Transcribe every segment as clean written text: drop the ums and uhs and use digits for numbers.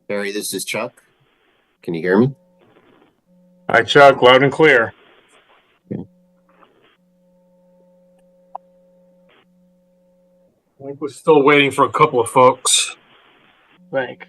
Harry, this is Chuck. Can you hear me? Hi, Chuck. Loud and clear. Okay. I think we're still waiting for a couple of folks. I think.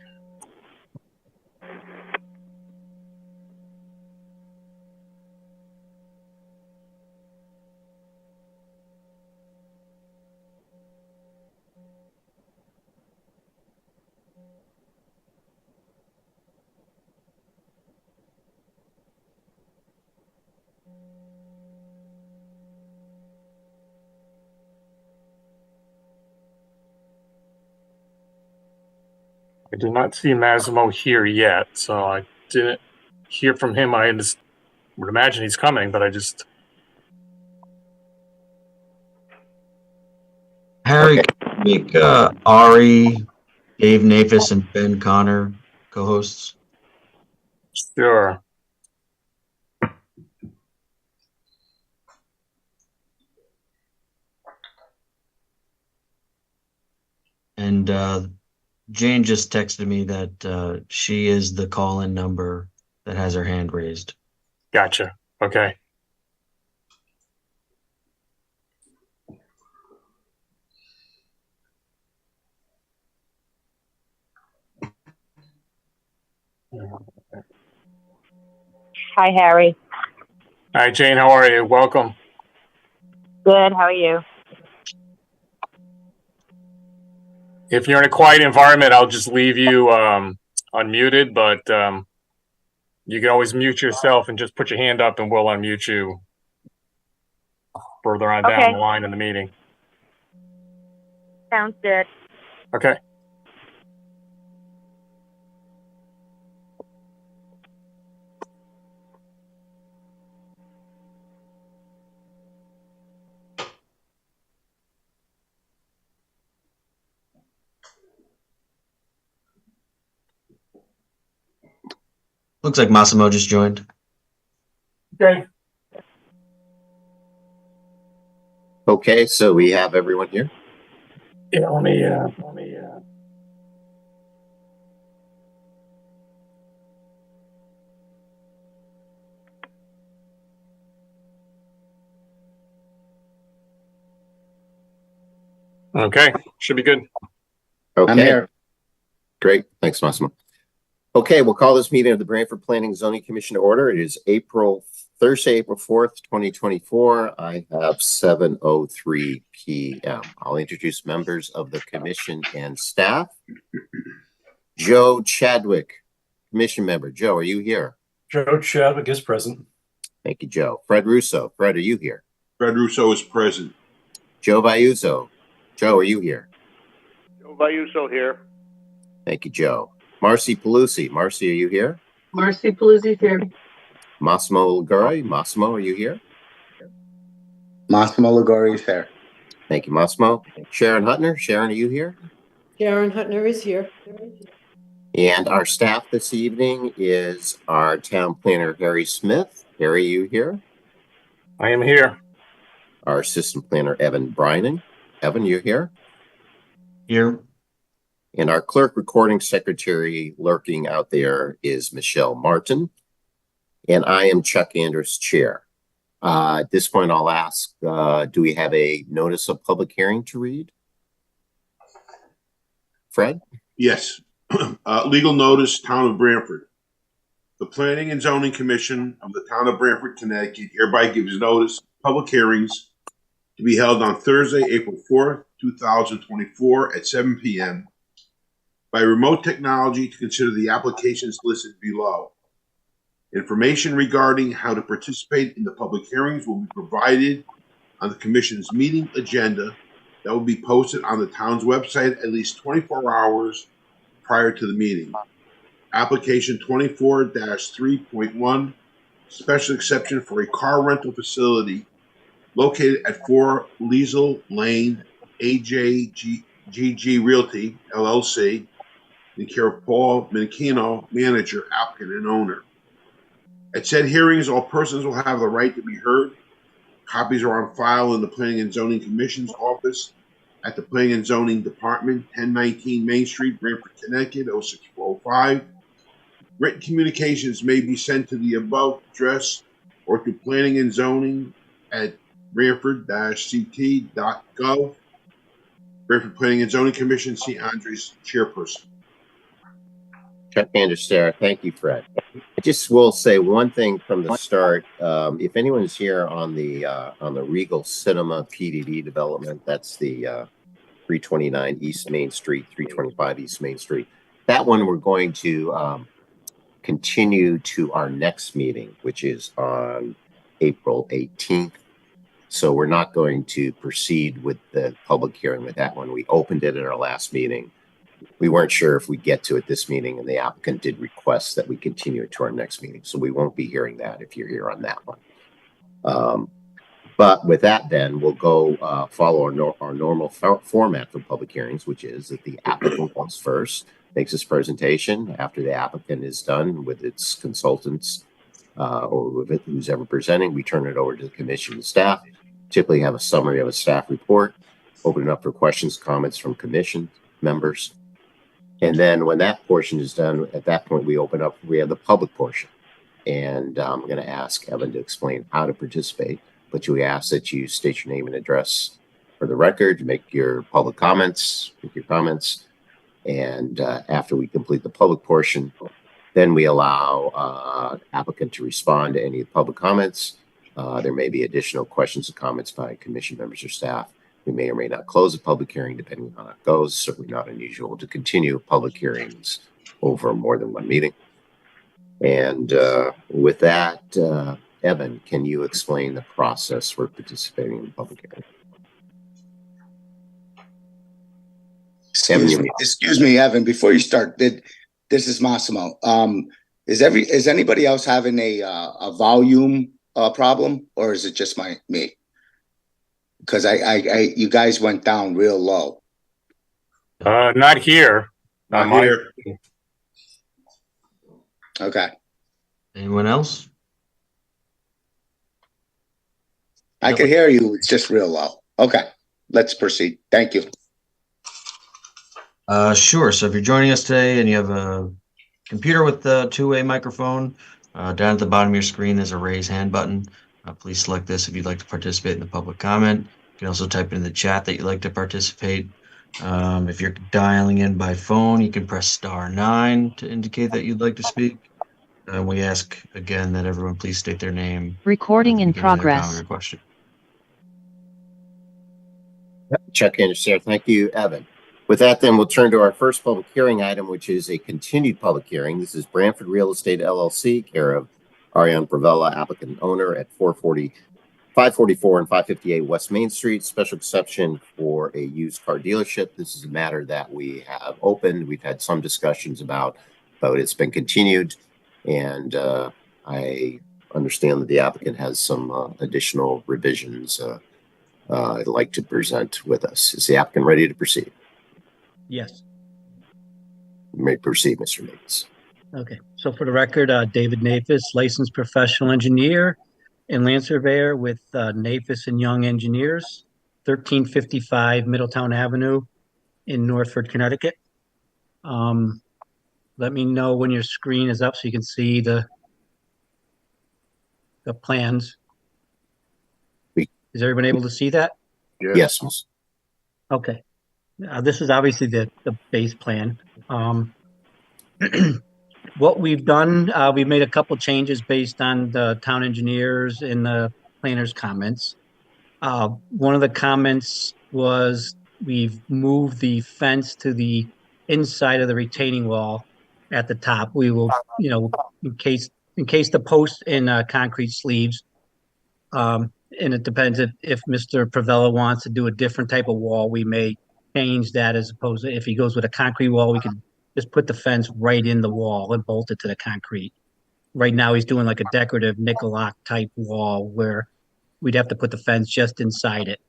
I do not see Massimo here yet, so I didn't hear from him. I just would imagine he's coming, but I just... Harry, make Ari, Dave Nafis, and Ben Connor co-hosts. Sure. And Jane just texted me that she is the call-in number that has her hand raised. Gotcha. Okay. Hi, Harry. Hi, Jane. How are you? Welcome. Good. How are you? If you're in a quiet environment, I'll just leave you unmuted, but you can always mute yourself and just put your hand up and we'll unmute you further on down the line in the meeting. Sounds good. Okay. Looks like Massimo just joined. Okay. Okay, so we have everyone here. Yeah, let me Okay, should be good. Okay. I'm here. Great. Thanks, Massimo. Okay, we'll call this meeting of the Branford Planning Zoning Commission to order. It is Thursday, April 4th, 2024. I have 7:03 p.m. I'll introduce members of the commission and staff. Joe Chadwick, commission member. Joe, are you here? Joe Chadwick is present. Thank you, Joe. Fred Russo. Fred, are you here? Fred Russo is present. Joe Vayuso. Joe, are you here? Joe Vayuso here. Thank you, Joe. Marcy Pelusi. Marcy, are you here? Marcy Pelusi here. Massimo Liguri. Massimo, are you here? Massimo Liguri is here. Thank you, Massimo. Sharon Hutner. Sharon, are you here? Sharon Hutner is here. And our staff this evening is our town planner, Harry Smith. Harry, are you here? I am here. Our assistant planner, Evan Brynan. Evan, you here? Here. And our clerk recording secretary lurking out there is Michelle Martin. And I am Chuck Andrews, chair. At this point, I'll ask, do we have a notice of public hearing to read? Fred? Yes. Legal notice, Town of Branford. The Planning and Zoning Commission of the Town of Branford, Connecticut hereby gives notice of public hearings to be held on Thursday, April 4th, 2024 at 7 p.m. by remote technology to consider the applications listed below. Information regarding how to participate in the public hearings will be provided on the Commission's meeting agenda that will be posted on the town's website at least 24 hours prior to the meeting. Application 24-3.1, special exception for a car rental facility located at 4 Liesel Lane, AJGG Realty, LLC, in care of Paul Minchino, manager, applicant, and owner. At said hearings, all persons will have the right to be heard, Copies are on file in the Planning and Zoning Commission's office at the Planning and Zoning Department, 1019 Main Street, Branford, Connecticut, 06405. Written communications may be sent to the above address or to Planning and Zoning at branford-ct.gov. Branford Planning and Zoning Commission, C. Andres, chairperson. Chuck Anderson, thank you, Fred. I just will say one thing from the start. If anyone's here on the Regal Cinema PDD development, that's the 329 East Main Street, 325 East Main Street. That one we're going to continue to our next meeting, which is on April 18th. So we're not going to proceed with the public hearing with that one. We opened it at our last meeting. We weren't sure if we'd get to it this meeting, and the applicant did request that we continue it to our next meeting. So we won't be hearing that if you're here on that one. But with that, then we'll go follow our normal format for public hearings, which is that the applicant goes first, makes his presentation. After the applicant is done with its consultants or with it, who's ever presenting, we turn it over to the commission and staff. Typically have a summary of a staff report, open it up for questions, comments from commission members. And then when that portion is done, at that point, we have the public portion. And I'm going to ask Evan to explain how to participate, but we ask that you state your name and address for the record, make your public comments, and after we complete the public portion, then we allow applicant to respond to any public comments. There may be additional questions and comments by commission members or staff. We may or may not close the public hearing depending on how it goes. Certainly not unusual to continue public hearings over more than one meeting. And with that, Evan, can you explain the process for participating in the public hearing? Excuse me, Evan, before you start, this is Massimo. Is anybody else having a volume problem, or is it just me? Because you guys went down real low. Not here. Not here. Okay. Anyone else? I can hear you. It's just real low. Okay. Let's proceed. Thank you. Sure. So if you're joining us today and you have a computer with the two-way microphone, down at the bottom of your screen, there's a raise hand button. Please select this if you'd like to participate in the public comment. You can also type in the chat that you'd like to participate. If you're dialing in by phone, you can press *9 to indicate that you'd like to speak. And we ask again that everyone please state their name. Recording in progress. Question. Chuck Anderson, thank you, Evan. With that, then we'll turn to our first public hearing item, which is a continued public hearing. This is Branford Real Estate LLC, care of Ariane Pravella, applicant and owner at 544 and 558 West Main Street. Special exception for a used car dealership. This is a matter that we have opened. We've had some discussions about, but it's been continued. And I understand that the applicant has some additional revisions I'd like to present with us. Is the applicant ready to proceed? Yes. You may proceed, Mr. Nates. Okay. So for the record, David Nafis, licensed professional engineer and land surveyor with Nafis and Young Engineers, 1355 Middletown Avenue in Northford, Connecticut. Let me know when your screen is up so you can see the plans. Is everyone able to see that? Yes. Yes. Okay. This is obviously the base plan. What we've done, we've made a couple changes based on the town engineers and the planner's comments. One of the comments was we've moved the fence to the inside of the retaining wall at the top. We will, in case the post in concrete sleeves, and it depends if Mr. Pravella wants to do a different type of wall, we may change that, as opposed to if he goes with a concrete wall, we could just put the fence right in the wall and bolt it to the concrete. Right now he's doing like a decorative nickel lock type wall where we'd have to put the fence just inside it.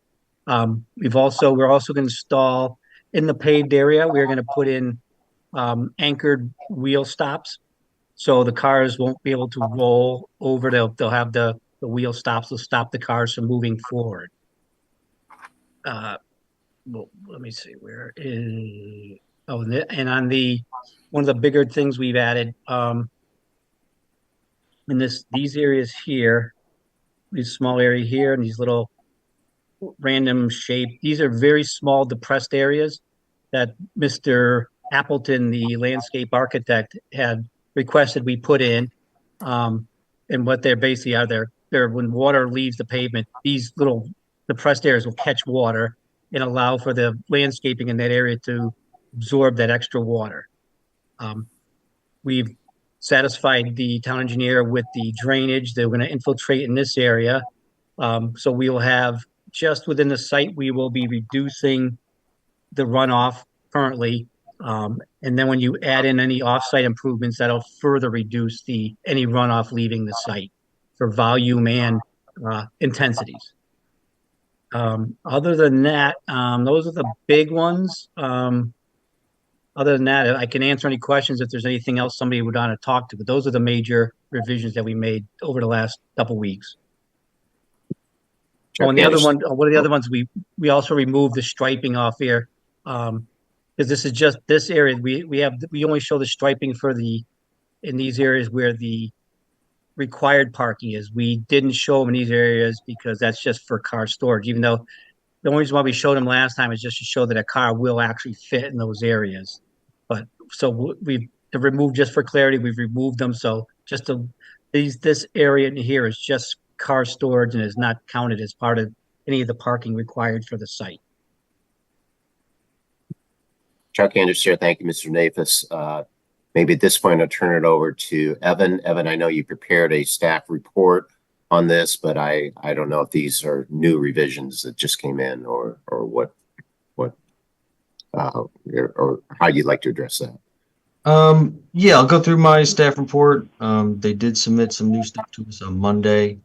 We're also going to install in the paved area, we're going to put in anchored wheel stops so the cars won't be able to roll over. They'll have the the wheel stops will stop the cars from moving forward. Well, let me see, where is, oh, and on one of the bigger things we've added, in these areas here, these small area here and these little random shape, these are very small depressed areas that Mr. Appleton, the landscape architect, had requested we put in. And what they're basically are, they're when water leaves the pavement, these little depressed areas will catch water and allow for the landscaping in that area to absorb that extra water. We've satisfied the town engineer with the drainage. They're going to infiltrate in this area. So we will have, just within the site, we will be reducing the runoff currently. And then when you add in any offsite improvements, that'll further reduce any runoff leaving the site for volume and intensities. Other than that, those are the big ones. Other than that, I can answer any questions if there's anything else somebody would want to talk to, but those are the major revisions that we made over the last couple weeks. Oh, and the other one of the other ones, we also removed the striping off here. Because this is just this area, we only show the striping in these areas where the required parking is. We didn't show them in these areas because that's just for car storage, even though the only reason why we showed them last time is just to show that a car will actually fit in those areas. But so to remove, just for clarity, we've removed them. So this area in here is just car storage and is not counted as part of any of the parking required for the site. Chuck Anderson, thank you, Mr. Nafis. Maybe at this point, I'll turn it over to Evan. Evan, I know you prepared a staff report on this, but I don't know if these are new revisions that just came in or what or how you'd like to address that. Yeah, I'll go through my staff report. They did submit some new stuff to us on Monday.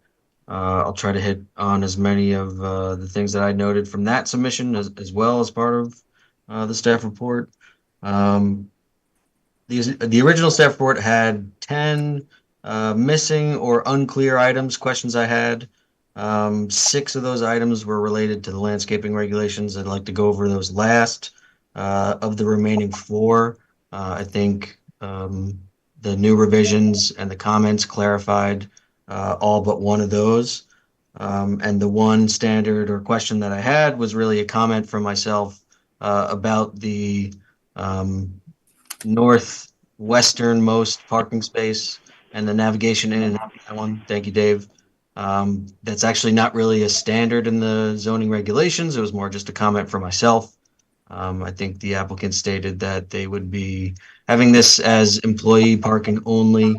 I'll try to hit on as many of the things that I noted from that submission as well as part of the staff report. The original staff report had 10 missing or unclear items, questions I had. 6 of those items were related to the landscaping regulations. I'd like to go over those last. Of the remaining 4, I think the new revisions and the comments clarified all but one of those. And the one standard or question that I had was really a comment from myself about the northwesternmost parking space and the navigation in and out of that one. Thank you, Dave. That's actually not really a standard in the zoning regulations. It was more just a comment for myself. I think the applicant stated that they would be having this as employee parking only.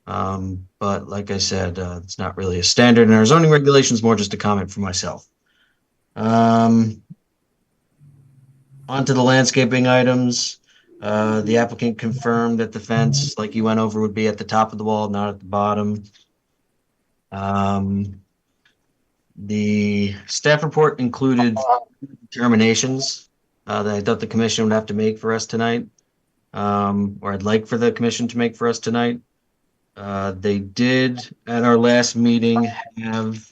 But like I said, it's not really a standard in our zoning regulations, more just a comment for myself. Onto the landscaping items. The applicant confirmed that the fence, like you went over, would be at the top of the wall, not at the bottom. The staff report included determinations that I thought the commission would have to make for us tonight, or I'd like for the commission to make for us tonight. They did, at our last meeting, have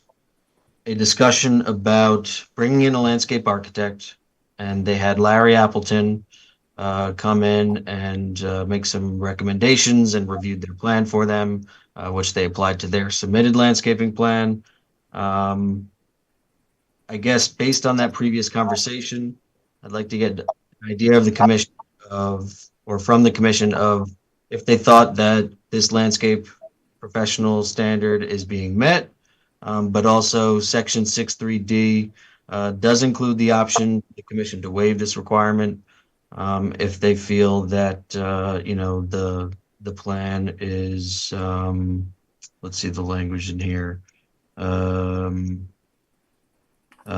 a discussion about bringing in a landscape architect, and they had Larry Appleton come in and make some recommendations and reviewed their plan for them, which they applied to their submitted landscaping plan. I guess based on that previous conversation, I'd like to get an idea of the commission from the commission of if they thought that this landscape professional standard is being met, but also section 6.3D does include the option for the commission to waive this requirement if they feel that the plan is let's see the language in here.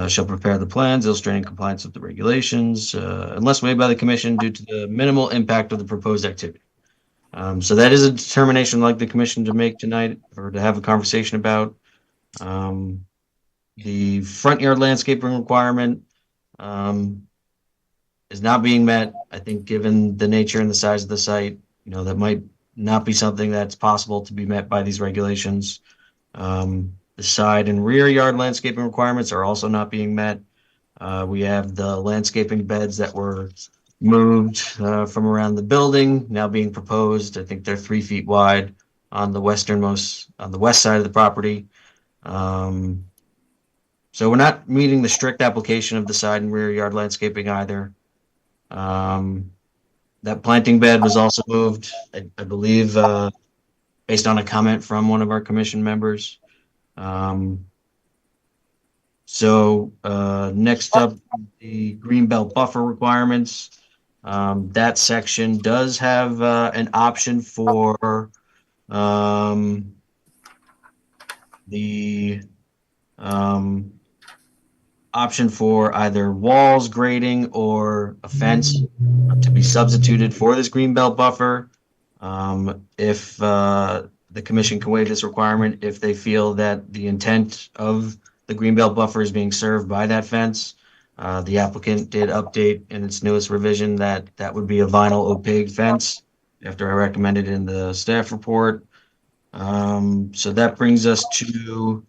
Shall prepare the plans illustrating compliance with the regulations unless waived by the commission due to the minimal impact of the proposed activity. So that is a determination I'd like the commission to make tonight or to have a conversation about. The front yard landscaping requirement is not being met. I think given the nature and the size of the site, that might not be something that's possible to be met by these regulations. The side and rear yard landscaping requirements are also not being met. We have the landscaping beds that were moved from around the building now being proposed. I think they're 3 feet wide on the west side of the property. So we're not meeting the strict application of the side and rear yard landscaping either. That planting bed was also moved, I believe, based on a comment from one of our commission members. Next up, the greenbelt buffer requirements. That section does have an option for the option for either walls, grading, or a fence to be substituted for this greenbelt buffer. If the commission can waive this requirement, if they feel that the intent of the greenbelt buffer is being served by that fence. The applicant did update in its newest revision that would be a vinyl opaque fence after I recommended in the staff report. So that brings us to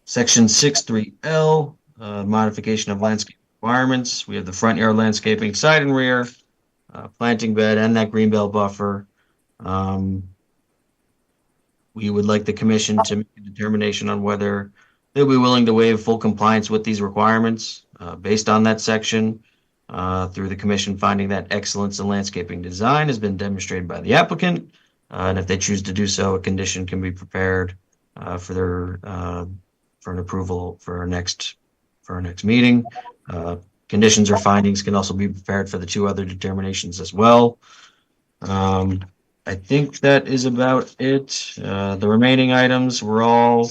Section 6.3L, modification of landscape requirements. We have the front yard landscaping, side and rear, planting bed, and that greenbelt buffer. We would like the commission to make a determination on whether they'll be willing to waive full compliance with these requirements based on that section through the commission finding that excellence in landscaping design has been demonstrated by the applicant. And if they choose to do so, a condition can be prepared for an approval for our next meeting. Conditions or findings can also be prepared for the 2 other determinations as well. I think that is about it. The remaining items were all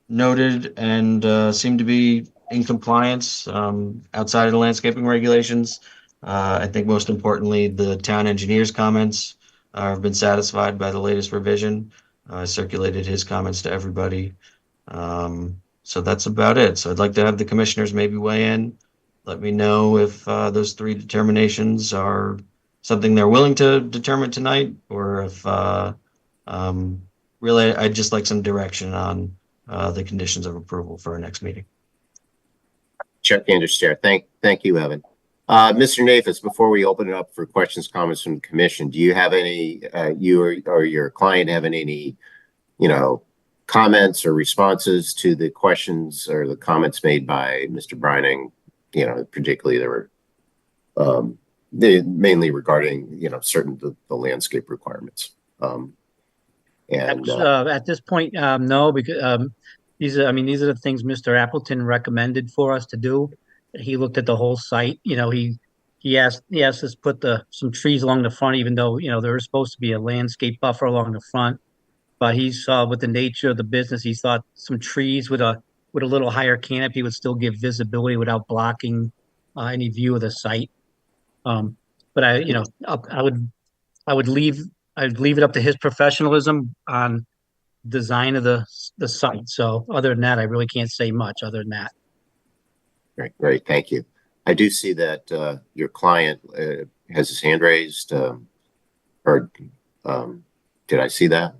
noted and seem to be in compliance outside of the landscaping regulations. I think most importantly, the town engineer's comments have been satisfied by the latest revision. I circulated his comments to everybody. So that's about it. So I'd like to have the commissioners maybe weigh in. Let me know if those 3 determinations are something they're willing to determine tonight, or if really I'd just like some direction on the conditions of approval for our next meeting. Chuck Anders, Chair. Thank you, Evan. Mr. Nafis, before we open it up for questions, comments from the commission, do you have any, you or your client having any, comments or responses to the questions or the comments made by Mr. Brining? Particularly there were mainly regarding, certain the landscape requirements. At this point, no, because these are the things Mr. Appleton recommended for us to do. He looked at the whole site. He asked us to put some trees along the front, even though there was supposed to be a landscape buffer along the front. But he saw with the nature of the business, he thought some trees with a little higher canopy would still give visibility without blocking any view of the site. But I would leave it up to his professionalism on design of the site. So other than that, I really can't say much other than that. Great. Thank you. I do see that your client has his hand raised, or did I see that,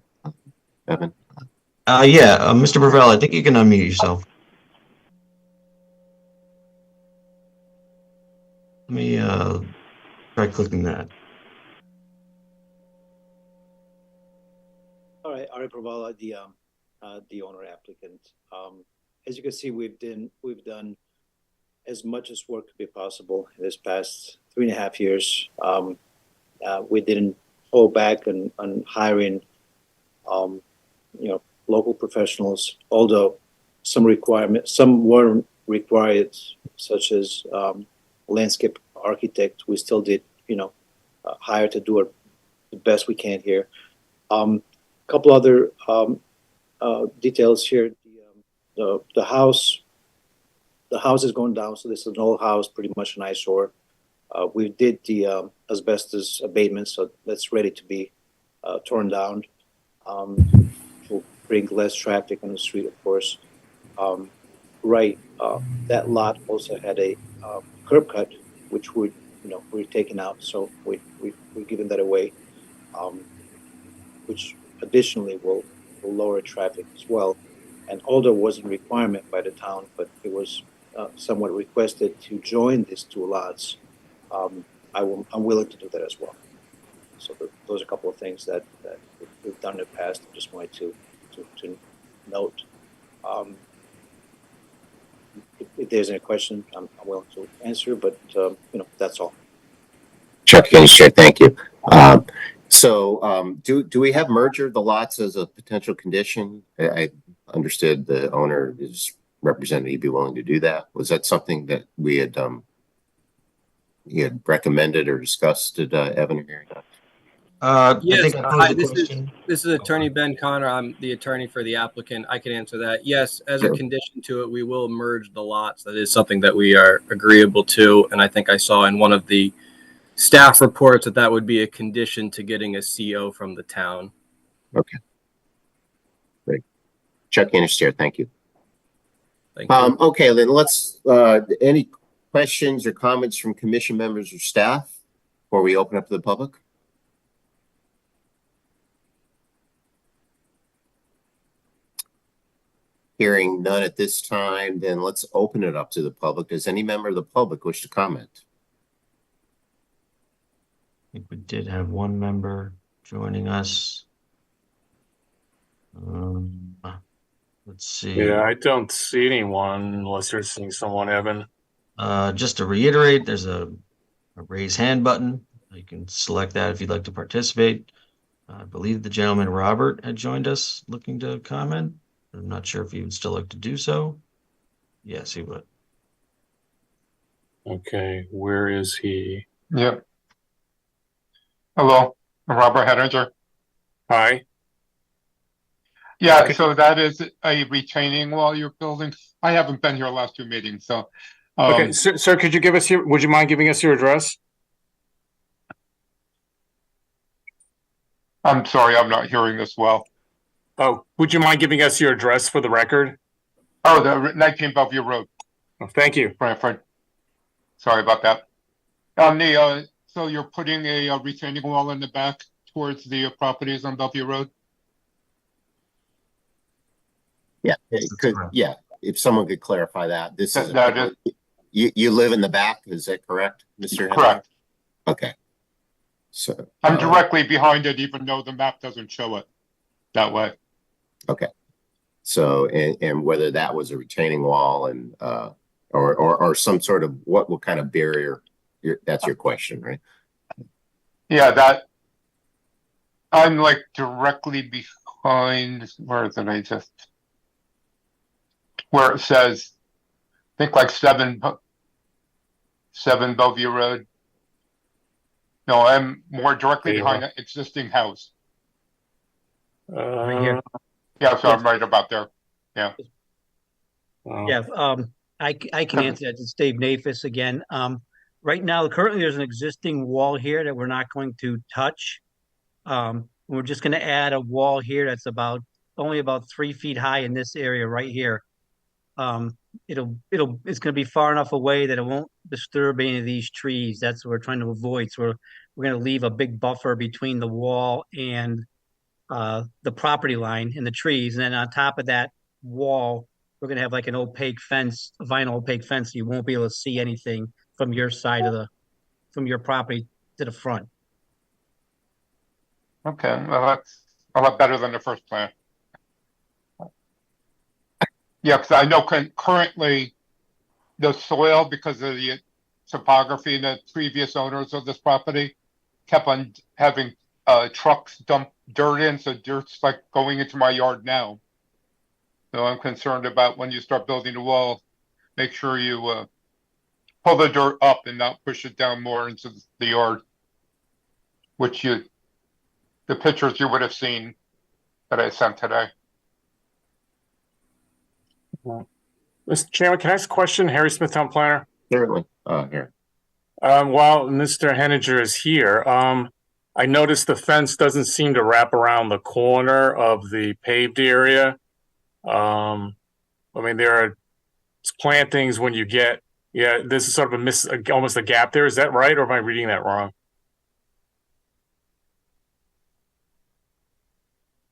Evan? Yeah, Mr. Gravel, I think you can unmute yourself. Let me try clicking that. All right, Ari Pravala, the owner applicant. As you can see, we've done as much as work could be possible in this past 3.5 years. We didn't hold back on hiring, local professionals, although some weren't required, such as landscape architect. We still did, hire to do the best we can here. Couple other details here. The house is going down, so this is an old house, pretty much an eyesore. We did the asbestos abatement, so that's ready to be torn down. Will bring less traffic on the street, of course. That lot also had a curb cut, which we're taking out, so we're giving that away, which additionally will lower traffic as well. And although it wasn't a requirement by the town, but it was somewhat requested to join these two lots, I'm willing to do that as well. So those are a couple of things that we've done in the past. I just wanted to note. If there's any question, I'm willing to answer, but that's all. Chuck Kinscher, thank you. Do we have merger of the lots as a potential condition? I understood the owner is represented, he'd be willing to do that. Was that something that we had he had recommended or discussed at Evan hearing? Yes, hi, this is Attorney Ben Connor. I'm the attorney for the applicant. I can answer that. Yes, as a condition to it, we will merge the lots. That is something that we are agreeable to. And I think I saw in one of the staff reports that would be a condition to getting a CO from the town. Okay. Great. Chuck Kinscher, thank you. Thank you. Okay, then let's, any questions or comments from commission members or staff before we open up to the public? Hearing none at this time, then let's open it up to the public. Does any member of the public wish to comment? I think we did have one member joining us. Let's see. Yeah, I don't see anyone unless you're seeing someone, Evan. Just to reiterate, there's a raise hand button. You can select that if you'd like to participate. I believe the gentleman Robert had joined us looking to comment. I'm not sure if he would still like to do so. Yes, he would. Okay, where is he? Yep. Hello, I'm Robert Hedinger. Hi. Yeah, Okay. So that is a retaining wall you're building. I haven't been here last two meetings, so. Okay, sir, could you give us would you mind giving us your address? I'm sorry, I'm not hearing this well. Oh, would you mind giving us your address for the record? Oh, the 19 Bellevue Road. Oh, thank you. Branford. Sorry about that. So you're putting a retaining wall in the back towards the properties on Bellevue Road? Yeah, if someone could clarify that. This is you live in the back, is that correct, Mr. Henry? Correct. Okay. So I'm directly behind it, even though the map doesn't show it that way. Okay. So and whether that was a retaining wall and or some sort of what kind of barrier, that's your question, right? Yeah, that I'm like directly behind, where is it? Where it says, I think like 7 Bellevue Road. No, I'm more directly behind the existing house. Right here. Yeah, so I'm right about there. Yeah. Yeah. I can answer that. It's Dave Nafis again. Right now, currently there's an existing wall here that we're not going to touch. We're just going to add a wall here that's only about 3 feet high in this area right here. It's going to be far enough away that it won't disturb any of these trees. That's what we're trying to avoid. So we're going to leave a big buffer between the wall and the property line and the trees. And then on top of that wall, we're going to have like an opaque fence, a vinyl opaque fence. So you won't be able to see anything from your side from your property to the front. Okay, well, that's a lot better than the first plan. Yeah, because I know currently the soil, because of the topography, the previous owners of this property kept on having trucks dump dirt in, so dirt's like going into my yard now. So I'm concerned about when you start building the wall, make sure you pull the dirt up and not push it down more into the yard, which the pictures you would have seen that I sent today. Mr. Chairman, can I ask a question? Harry Smith, Town Planner. Certainly. Here. While Mr. Henninger is here, I noticed the fence doesn't seem to wrap around the corner of the paved area. I mean, there are plantings when you get, this is sort of almost a gap there. Is that right, or am I reading that wrong?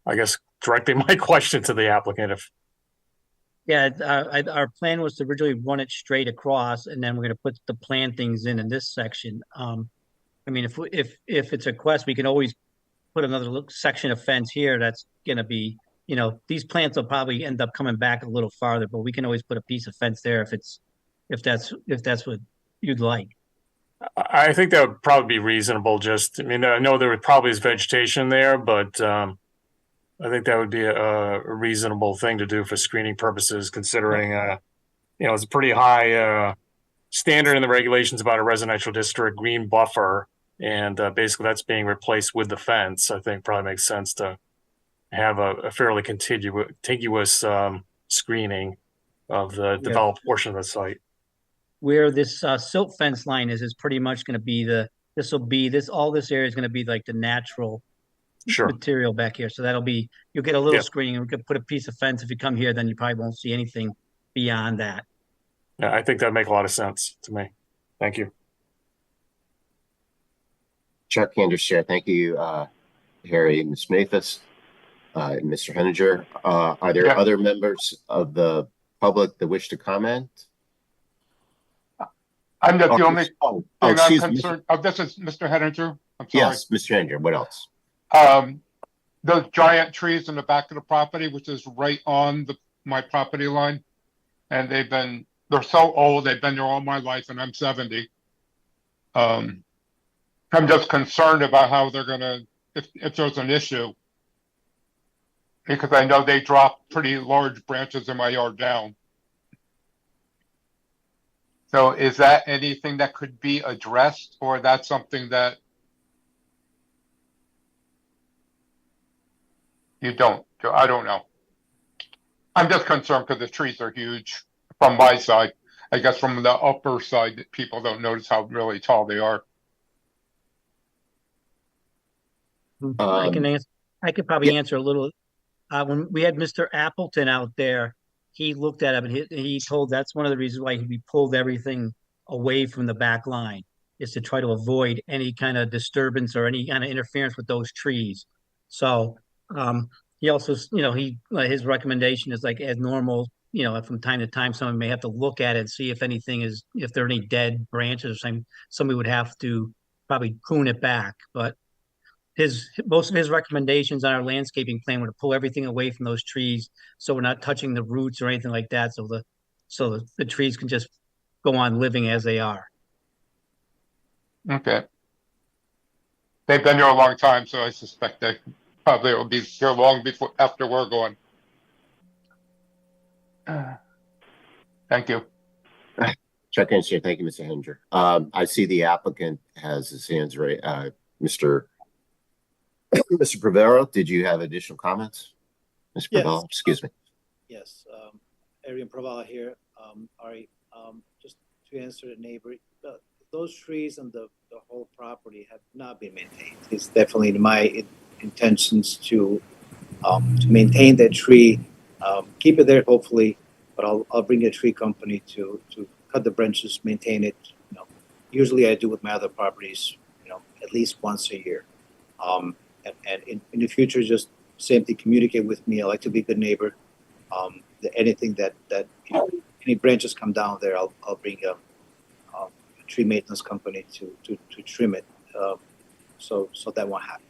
I guess, directing my question to the applicant if, Yeah, our plan was to originally run it straight across, and then we're gonna put the plantings in this section. I mean, if it's a request, we can always put another section of fence here. That's gonna be, these plants will probably end up coming back a little farther, but we can always put a piece of fence there if that's what you'd like. I think that would probably be reasonable. Just, I mean, I know there probably is vegetation there, but I think that would be a reasonable thing to do for screening purposes, considering, it's a pretty high standard in the regulations about a residential district green buffer, and basically that's being replaced with the fence. I think probably makes sense to have a fairly contiguous screening of the developed portion of the site. Where this silt fence line is pretty much going to be all this area is going to be like the natural material back here. So you'll get a little screening. We could put a piece of fence if you come here, then you probably won't see anything beyond that. Yeah, I think that'd make a lot of sense to me. Thank you. Chuck Anders, Chair. Thank you, Harry, Ms. Mathis, Mr. Henninger. Are there other members of the public that wish to comment? I'm the only thing I'm concerned. Me. This is Mr. Henninger. I'm sorry. Yes, Mr. Henninger. What else? Those giant trees in the back of the property, which is right on my property line, and they're so old. They've been there all my life, and I'm 70. I'm just concerned about how they're gonna, if there's an issue, because I know they drop pretty large branches in my yard down. So is that anything that could be addressed, or that's something that you don't? I don't know. I'm just concerned because the trees are huge from my side. I guess from the upper side, people don't notice how really tall they are. I could probably answer a little. When we had Mr. Appleton out there, he looked at it and he told that's one of the reasons why we pulled everything away from the back line, is to try to avoid any kind of disturbance or any kind of interference with those trees. So he also, his recommendation is like as normal, from time to time, someone may have to look at it and see if there are any dead branches or something. Somebody would have to probably prune it back, but most of his recommendations on our landscaping plan were to pull everything away from those trees, so we're not touching the roots or anything like that. So the trees can just go on living as they are. Okay. They've been here a long time, so I suspect they probably will be here long after we're going. Thank you. Chuck Henninger. Thank you, Mr. Henninger. I see the applicant has his hands raised. Mr. Prevero, did you have additional comments? Mr. Prevero, excuse me. Yes, Arian Pravala here. Ari, just to answer the neighbor, those trees and the whole property have not been maintained. It's definitely my intentions to maintain that tree, keep it there hopefully, but I'll bring a tree company to cut the branches, maintain it. Usually I do with my other properties, at least once a year. And in the future, just same thing, communicate with me. I like to be a good neighbor. Anything that any branches come down there, I'll bring a tree maintenance company to trim it, so that won't happen.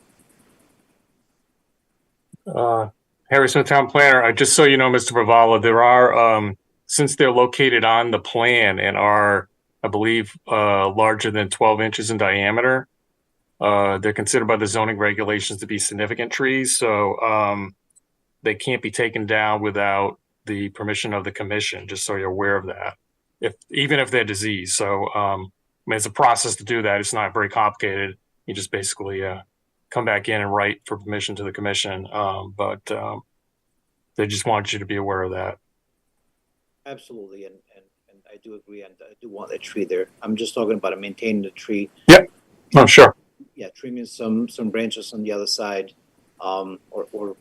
Harry Smith, Town Planner. Just so you know, Mr. Pravala, there are since they're located on the plan and are, I believe, larger than 12 inches in diameter. They're considered by the zoning regulations to be significant trees, so they can't be taken down without the permission of the commission, just so you're aware of that, even if they're diseased. So I mean, it's a process to do that. It's not very complicated. You just basically come back in and write for permission to the commission, but they just want you to be aware of that. Absolutely, and I do agree, and I do want a tree there. I'm just talking about maintaining the tree. Yep. Oh, sure. Yeah, trimming some branches on the other side, or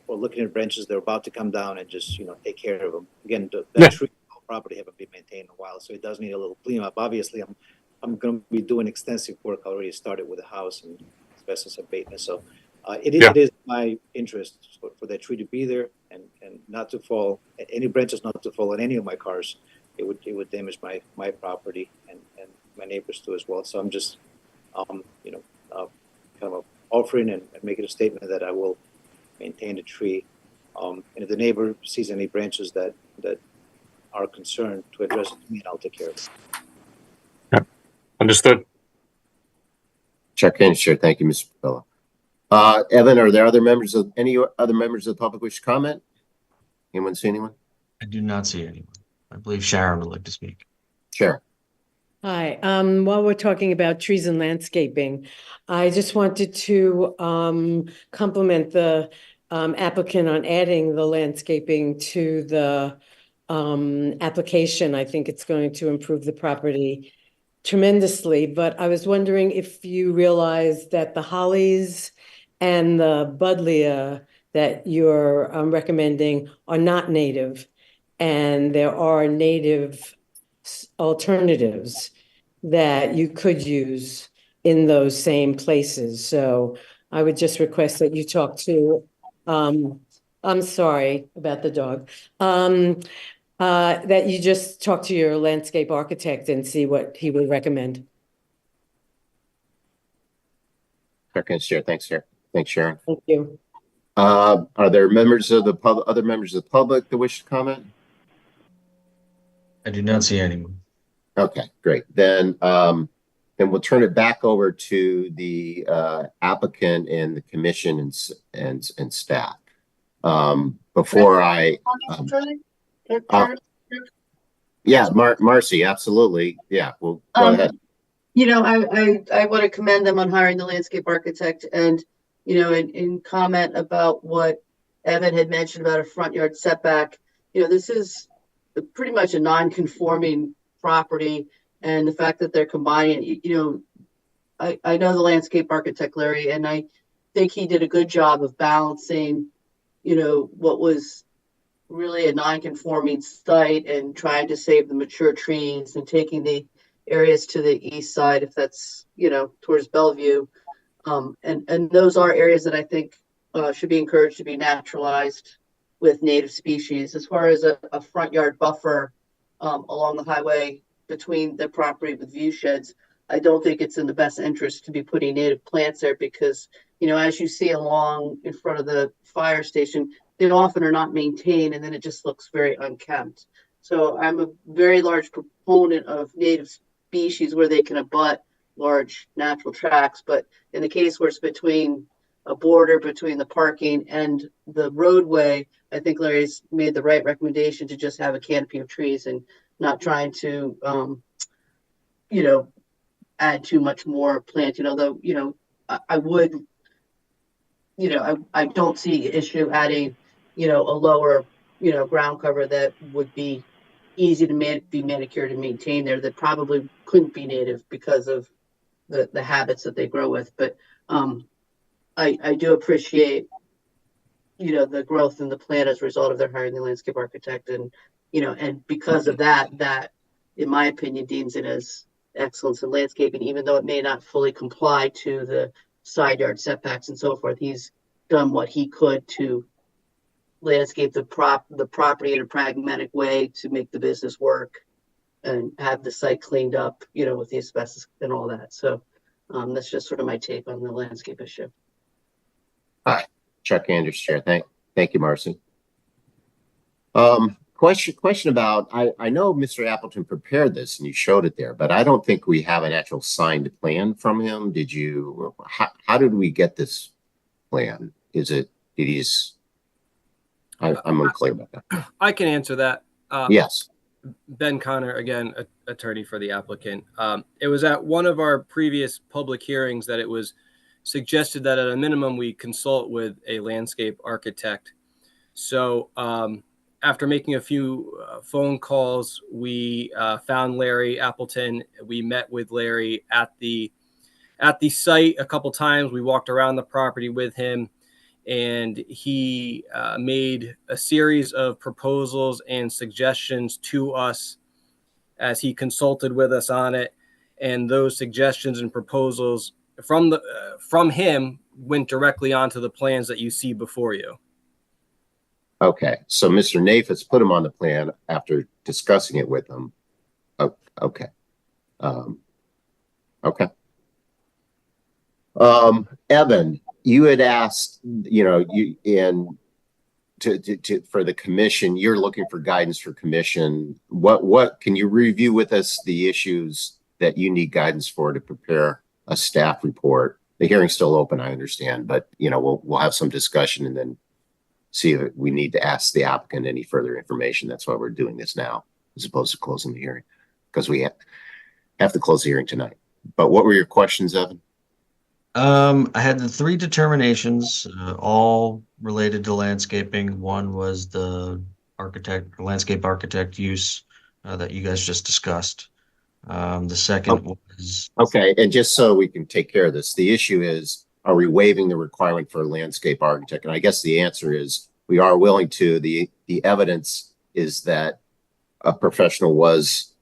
looking at branches that are about to come down and just take care of them. Again, that tree property haven't been maintained in a while, so it does need a little cleanup. Obviously, I'm going to be doing extensive work. I already started with the house and asbestos abatement, so It is my interest for that tree to be there and not to fall, any branches not to fall on any of my cars. It would damage my property and my neighbors too as well. So I'm just, kind of offering and making a statement that I will maintain the tree. And if the neighbor sees any branches that are concerned, to address it to me, and I'll take care of it. Yep. Understood. Chuck Kinscher, thank you, Mr. Pavella. Evan, are there any other members of the public wish to comment? Anyone see anyone? I do not see anyone. I believe Sharon would like to speak. Sure. Hi, while we're talking about trees and landscaping, I just wanted to compliment the applicant on adding the landscaping to the application. I think it's going to improve the property tremendously, but I was wondering if you realize that the hollies and the buddleia that you're recommending are not native, and there are native alternatives that you could use in those same places. So I would just request that you talk to, I'm sorry about the dog, that you just talk to your landscape architect and see what he would recommend. Thanks, Sharon. Thanks, Sharon. Thank you. Are there other members of the public that wish to comment? I do not see anyone. Okay, great. Then we'll turn it back over to the applicant and the commission and staff. Marcy, absolutely. Yeah, well, go ahead. I want to commend them on hiring the landscape architect and, in comment about what Evan had mentioned about a front yard setback. This is pretty much a non-conforming property, and the fact that they're combining, I know the landscape architect, Larry, and I think he did a good job of balancing, what was really a non-conforming site and trying to save the mature trees and taking the areas to the east side, if that's, towards Bellevue. And those are areas that I think should be encouraged to be naturalized with native species. As far as a front yard buffer along the highway between the property with view sheds, I don't think it's in the best interest to be putting native plants there because, as you see along in front of the fire station, they often are not maintained and then it just looks very unkempt. So I'm a very large proponent of native species where they can abut large natural tracts. But in the case where it's between a border between the parking and the roadway, I think Larry's made the right recommendation to just have a canopy of trees and not trying to, add too much more planting. Although, I would, I don't see issue adding, a lower, ground cover that would be easy to be manicured and maintained there that probably couldn't be native because of the habits that they grow with. But I do appreciate, the growth in the plan as a result of their hiring the landscape architect. And, and because of that, in my opinion, deems it as excellence in landscaping, even though it may not fully comply to the side yard setbacks and so forth. He's done what he could to landscape the property in a pragmatic way to make the business work and have the site cleaned up, with the asbestos and all that. So that's just sort of my take on the landscape issue. Hi, Chuck Anders, Chair. Thank you, Marcy. Question about, I know Mr. Appleton prepared this and you showed it there, but I don't think we have an actual signed plan from him. Did you, how did we get this plan? I'm unclear about that. I can answer that. Yes. Ben Connor, again, attorney for the applicant. It was at one of our previous public hearings that it was suggested that at a minimum we consult with a landscape architect. So after making a few phone calls, we found Larry Appleton. We met with Larry at the site a couple times. We walked around the property with him, and he made a series of proposals and suggestions to us as he consulted with us on it. And those suggestions and proposals from him went directly onto the plans that you see before you. Okay, so Mr. Nafis put him on the plan after discussing it with him. Oh, okay. Okay. Evan, you had asked, for the commission, you're looking for guidance for commission. What can you review with us the issues that you need guidance for to prepare a staff report? The hearing's still open, I understand, but we'll have some discussion and then see if we need to ask the applicant any further information. That's why we're doing this now, as opposed to closing the hearing, because we have to close the hearing tonight. But what were your questions, Evan? I had the 3 determinations, all related to landscaping. One was the landscape architect use that you guys just discussed. The second was... Okay, and just so we can take care of this, the issue is, are we waiving the requirement for a landscape architect? And I guess the answer is we are willing to. The evidence is that a professional was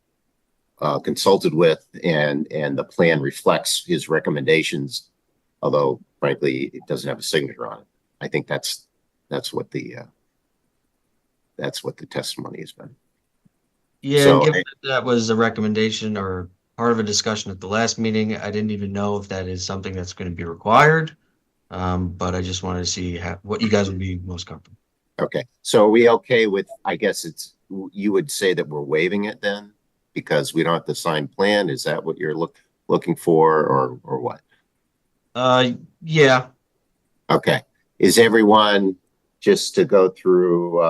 consulted with, and the plan reflects his recommendations, although frankly it doesn't have a signature on it. I think that's what the testimony has been. Yeah, so, given that was a recommendation or part of a discussion at the last meeting, I didn't even know if that is something that's going to be required. But I just wanted to see what you guys would be most comfortable. Okay, so are we okay with, I guess you would say that we're waiving it then because we don't have the signed plan? Is that what you're looking for, or what? Yeah. Okay. Is everyone, just to go through,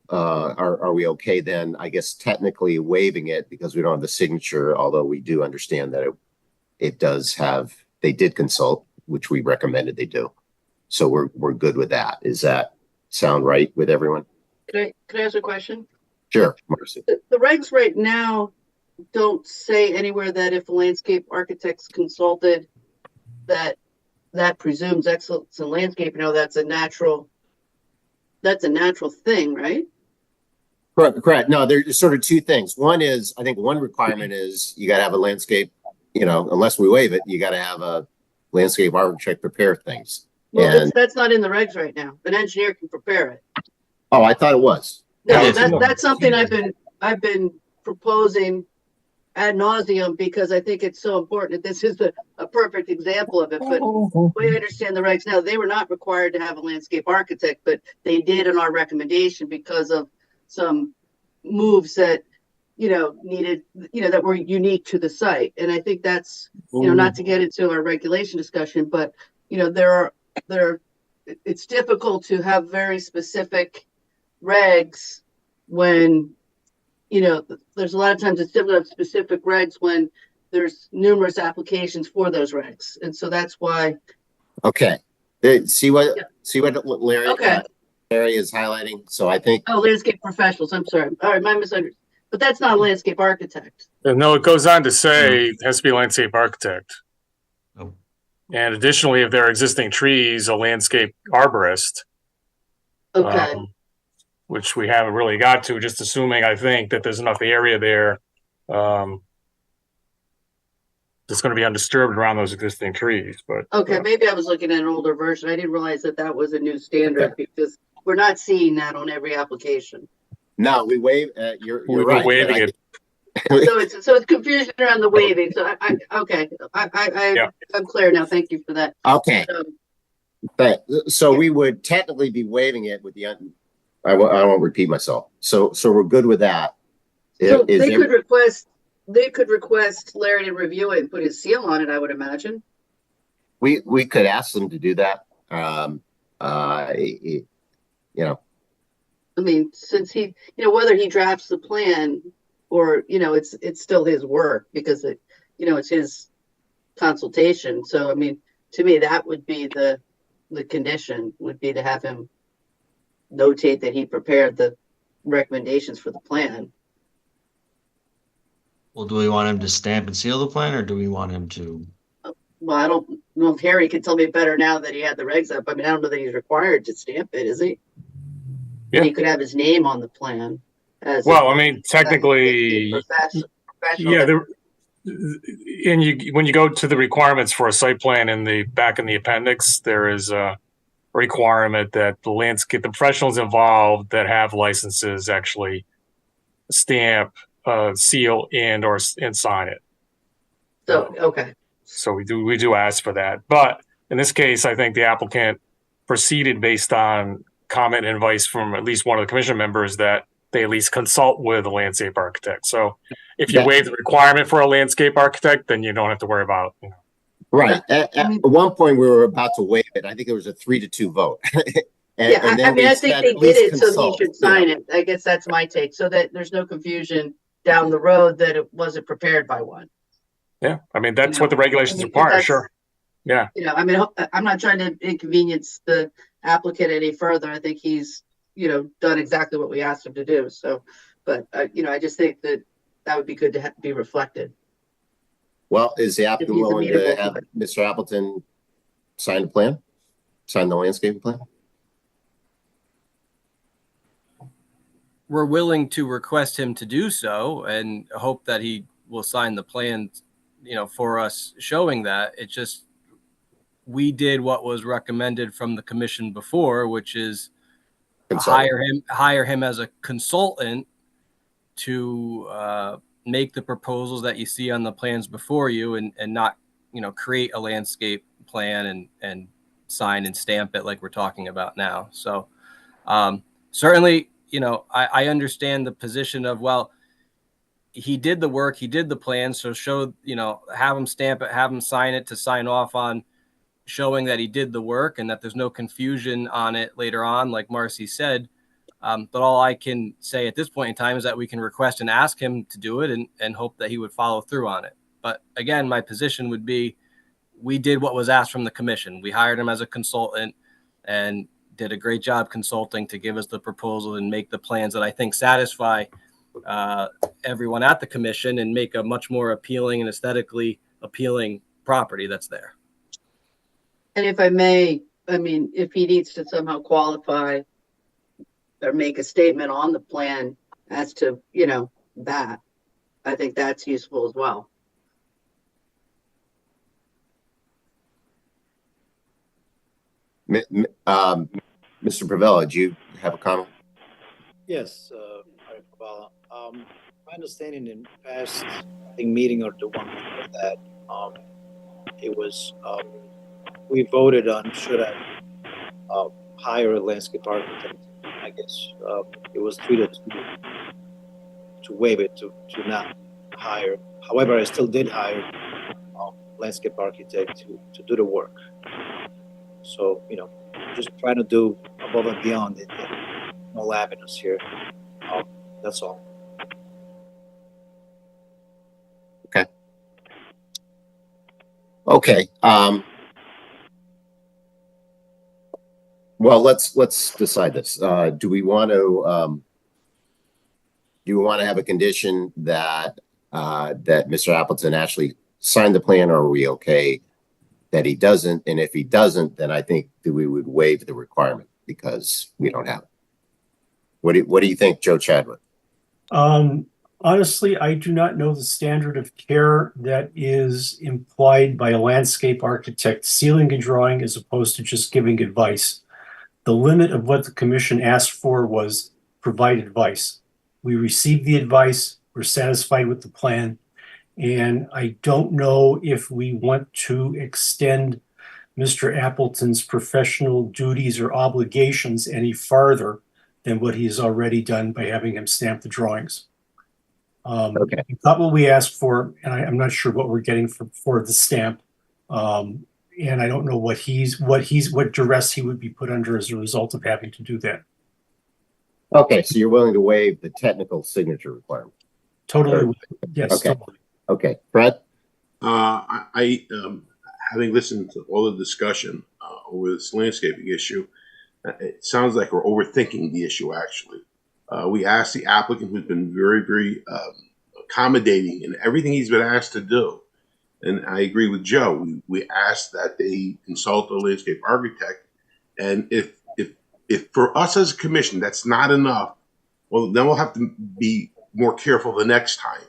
are we okay then? I guess technically waiving it because we don't have the signature, although we do understand that it does have, they did consult, which we recommended they do. So we're good with that. Is that sound right with everyone? Could I ask a question? Sure, Marcy. The regs right now don't say anywhere that if a landscape architect's consulted, that presumes excellence in landscape. That's a natural thing, right? Correct. No, there's sort of 2 things. One is, I think one requirement is you got to have a landscape, unless we waive it, you got to have a landscape architect prepare things. Well, that's not in the regs right now. An engineer can prepare it. Oh, I thought it was. No, that's something I've been proposing ad nauseum because I think it's so important. This is a perfect example of it. But the way I understand the regs now, they were not required to have a landscape architect, but they did in our recommendation because of some moves that needed, that were unique to the site. And I think that's, not to get into our regulation discussion, but it's difficult to have very specific regs when there's a lot of times it's difficult to have specific regs when there's numerous applications for those regs, and so that's why. Okay, see what Larry Larry is highlighting. So I think landscape professionals. I'm sorry. All right, my misunderstanding. But that's not a landscape architect. No, it goes on to say it has to be a landscape architect. Oh. And additionally, if there are existing trees, a landscape arborist. Okay. Which we haven't really got to, just assuming, I think, that there's enough area there that's going to be undisturbed around those existing trees. But okay, maybe I was looking at an older version. I didn't realize that was a new standard because we're not seeing that on every application. No, we waive. You're right. Waiving it. So it's confusion around the waiving. So I'm clear now. Thank you for that. Okay. So we would technically be waiving it with the. I won't repeat myself. So we're good with that. So they could request Larry to review it and put his seal on it, I would imagine. We could ask them to do that. I mean, since he, whether he drafts the plan or, it's still his work because it's his consultation. So, I mean, to me, that would be the condition would be to have him notate that he prepared the recommendations for the plan. Well, do we want him to stamp and seal the plan, or do we want him to? Well, I don't know if Harry can tell me better now that he had the regs up. I mean, I don't know that he's required to stamp it, is he? Yeah. He could have his name on the plan. Well, I mean, technically, when you go to the requirements for a site plan in the back in the appendix, there is a requirement that the professionals involved that have licenses actually stamp, seal, and sign it. So, okay. So we do ask for that. But in this case, I think the applicant proceeded based on comment and advice from at least one of the commission members that they at least consult with a landscape architect. So if you waive the requirement for a landscape architect, then you don't have to worry about it. Right. At one point, we were about to waive it. I think it was a 3-2 vote. I mean, I think they did it so he should sign it. I guess that's my take, so that there's no confusion down the road that it wasn't prepared by one. Yeah, I mean, that's what the regulations require, sure. Yeah. I mean, I'm not trying to inconvenience the applicant any further. I think he's, done exactly what we asked him to do. So, but, I just think that would be good to be reflected. Well, is the applicant willing to have Mr. Appleton sign the plan? Sign the landscaping plan? We're willing to request him to do so and hope that he will sign the plan, for us, showing that. It's just, we did what was recommended from the commission before, which is hire him as a consultant to make the proposals that you see on the plans before you, and not, create a landscape plan and sign and stamp it like we're talking about now. So certainly, I understand the position of, well, he did the work, he did the plan, so have him stamp it, have him sign it to sign off on showing that he did the work and that there's no confusion on it later on, like Marcy said. But all I can say at this point in time is that we can request and ask him to do it and hope that he would follow through on it. But again, my position would be, we did what was asked from the commission. We hired him as a consultant and did a great job consulting to give us the proposal and make the plans that I think satisfy everyone at the commission and make a much more appealing and aesthetically appealing property that's there. And if I may, I mean, if he needs to somehow qualify or make a statement on the plan as to, that, I think that's useful as well. Mr. Pravella, do you have a comment? Yes, Pravella. My understanding in past, meeting or the one before that, it was we voted on should I hire a landscape architect. I guess it was 3-2 to waive it to not hire. However, I still did hire landscape architect to do the work. So just trying to do above and beyond in all avenues here. That's all. Okay. Well, let's decide this. Do we want to have a condition that Mr. Appleton actually signed the plan, or are we okay that he doesn't? And if he doesn't, then I think that we would waive the requirement because we don't have it. What do you think, Joe Chadwick? Honestly, I do not know the standard of care that is implied by a landscape architect sealing a drawing as opposed to just giving advice. The limit of what the commission asked for was provide advice. We received the advice, we're satisfied with the plan, and I don't know if we want to extend Mr. Appleton's professional duties or obligations any farther than what he's already done by having him stamp the drawings. Okay. Not what we asked for, and I'm not sure what we're getting for the stamp. And I don't know what duress he would be put under as a result of having to do that. Okay, so you're willing to waive the technical signature requirement? Totally. Yes. Okay. Totally. Okay, Brett? I having listened to all the discussion over this landscaping issue, it sounds like we're overthinking the issue, actually. We asked the applicant, who's been very, very accommodating in everything he's been asked to do. And I agree with Joe. We asked that they consult a landscape architect. And if for us as a commission, that's not enough, well, then we'll have to be more careful the next time.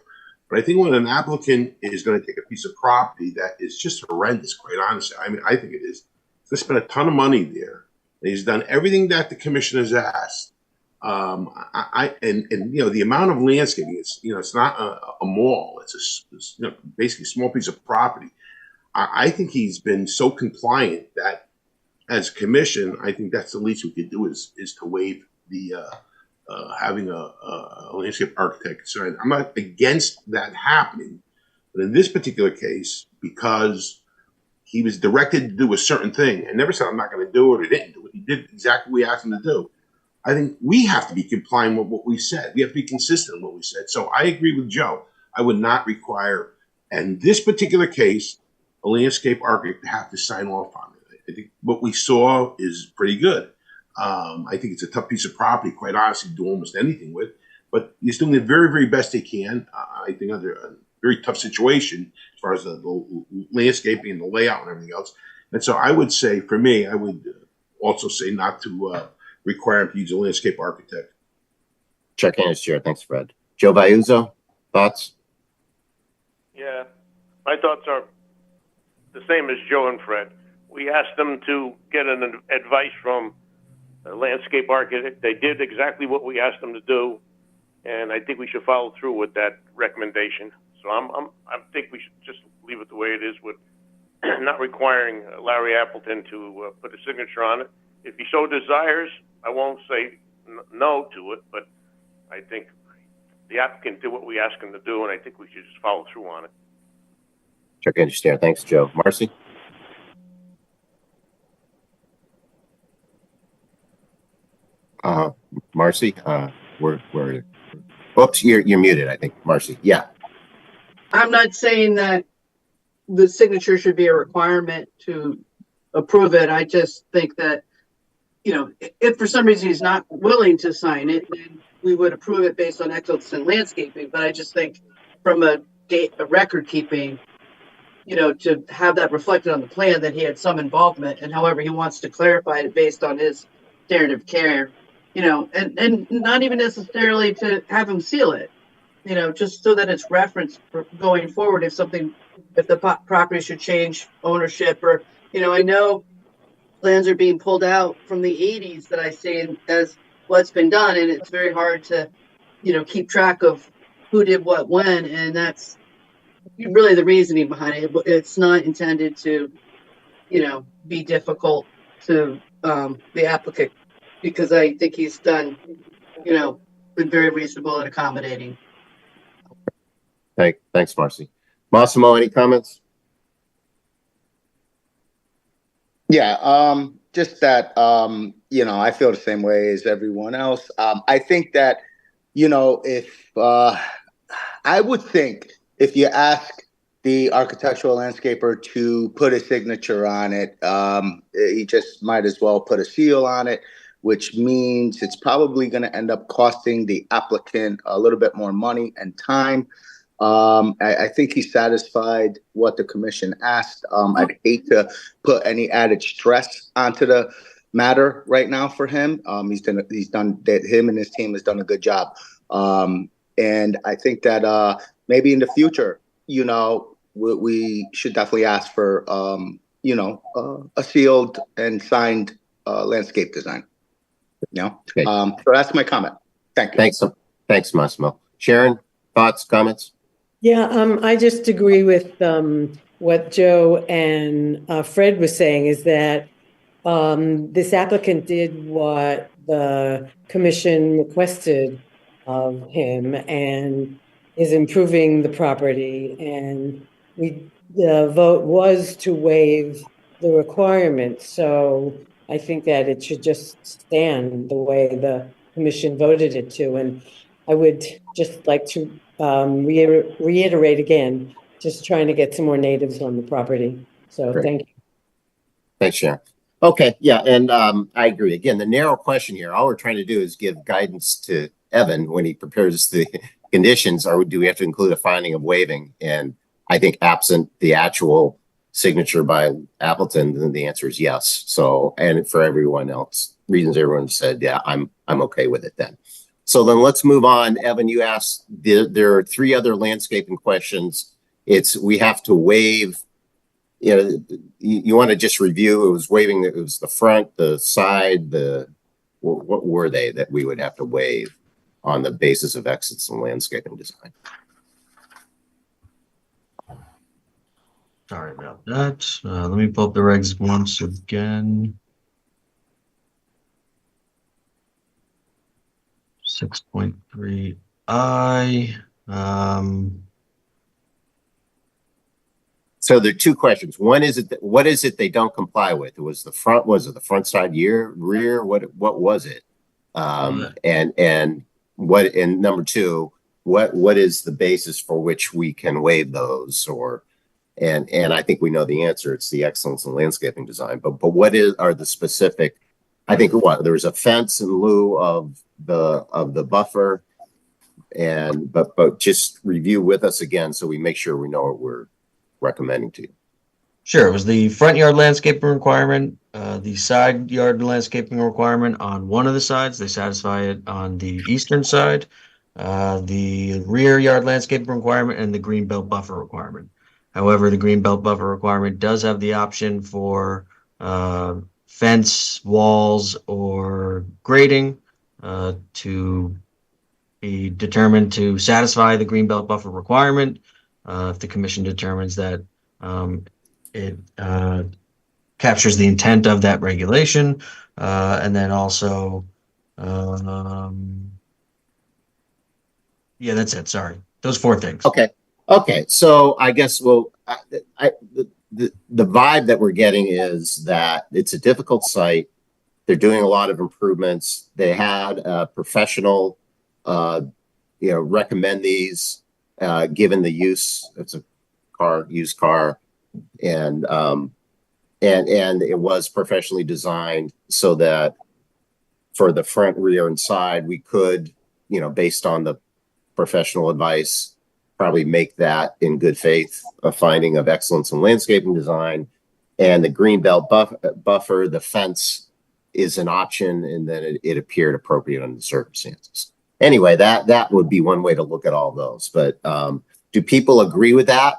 But I think when an applicant is going to take a piece of property that is just horrendous, quite honestly, I mean, I think it is. He's spent a ton of money there. And he's done everything that the commission has asked. And you know, the amount of landscaping, it's not a mall. It's basically a small piece of property. I think he's been so compliant that as a commission, I think that's the least we could do is to waive the having a landscape architect sign. I'm not against that happening, but in this particular case, because he was directed to do a certain thing and never said I'm not going to do it or didn't do it. He did exactly what we asked him to do. I think we have to be compliant with what we said. We have to be consistent with what we said. So I agree with Joe. I would not require, in this particular case, a landscape architect to have to sign off on it. I think what we saw is pretty good. I think it's a tough piece of property, quite honestly, to do almost anything with. But he's doing the very, very best he can. I think under a very tough situation as far as the landscaping and the layout and everything else. And so I would say, for me, I would also say not to require him to use a landscape architect. Chuck Hannah's chair. Thanks, Fred. Joe Vayuzo, thoughts? Yeah, my thoughts are the same as Joe and Fred. We asked them to get an advice from a landscape architect. They did exactly what we asked them to do, and I think we should follow through with that recommendation. So I think we should just leave it the way it is, with not requiring Larry Appleton to put a signature on it. If he so desires, I won't say no to it, but I think the applicant did what we asked him to do, and I think we should just follow through on it. Chuck Hannah's chair. Thanks, Joe. Marcy? Marcy, oops, you're muted, I think, Marcy. Yeah. I'm not saying that the signature should be a requirement to approve it. I just think that, if for some reason he's not willing to sign it, then we would approve it based on excellence in landscaping. But I just think from a record keeping, to have that reflected on the plan that he had some involvement, and however he wants to clarify it based on his standard of care, and not even necessarily to have him seal it, just so that it's referenced for going forward if the property should change ownership, or, I know plans are being pulled out from the 80s that I see as what's been done, and it's very hard to, keep track of who did what when, and that's really the reasoning behind it. It's not intended to, be difficult to the applicant, because I think he's done, been very reasonable and accommodating. Thanks, Marcy. Massimo, any comments? Yeah, just that, I feel the same way as everyone else. I think that, if I would think if you ask the architectural landscaper to put a signature on it, he just might as well put a seal on it, which means it's probably going to end up costing the applicant a little bit more money and time. I think he satisfied what the commission asked. I'd hate to put any added stress onto the matter right now for him. Him and his team has done a good job. And I think that maybe in the future, we should definitely ask for, a sealed and signed landscape design. Okay. So that's my comment. Thank you. Thanks, Massimo. Sharon, thoughts, comments? Yeah, I just agree with what Joe and Fred was saying, is that this applicant did what the commission requested of him and is improving the property. And the vote was to waive the requirement. So I think that it should just stand the way the commission voted it to. And I would just like to reiterate again, just trying to get some more natives on the property. So Great. Thank you. Thanks, Sharon. Okay, yeah, and I agree. Again, the narrow question here, all we're trying to do is give guidance to Evan when he prepares the conditions, or do we have to include a finding of waiving? And I think absent the actual signature by Appleton, then the answer is yes. So, and for everyone else, reasons everyone said, yeah, I'm okay with it then. So then let's move on. Evan, you asked, there are 3 other landscaping questions. We have to waive, you want to just review, it was the front, the side, what were they that we would have to waive on the basis of excellence in landscaping design? Sorry about that. Let me pull up the regs once again. 6.3I. So there are 2 questions. One is what is it they don't comply with? Was it the front side, rear? What was it? And number 2, what is the basis for which we can waive those? And I think we know the answer. It's the excellence in landscaping design. But what are the specific? I think there was a fence in lieu of the buffer, but just review with us again so we make sure we know what we're recommending to you. Sure. It was the front yard landscaping requirement, the side yard landscaping requirement on one of the sides. They satisfy it on the eastern side, the rear yard landscaping requirement, and the green belt buffer requirement. However, the green belt buffer requirement does have the option for fence, walls, or grading to be determined to satisfy the green belt buffer requirement. If the commission determines that it captures the intent of that regulation, and then also, yeah, that's it. Sorry, those 4 things. Okay. So I guess the vibe that we're getting is that it's a difficult site. They're doing a lot of improvements. They had a professional, recommend these, given the use. It's a used car, and it was professionally designed so that for the front, rear, and side, we could, based on the professional advice, probably make that in good faith a finding of excellence in landscaping design. And the green belt buffer, the fence is an option, and then it appeared appropriate under the circumstances. Anyway, that would be one way to look at all those. But do people agree with that?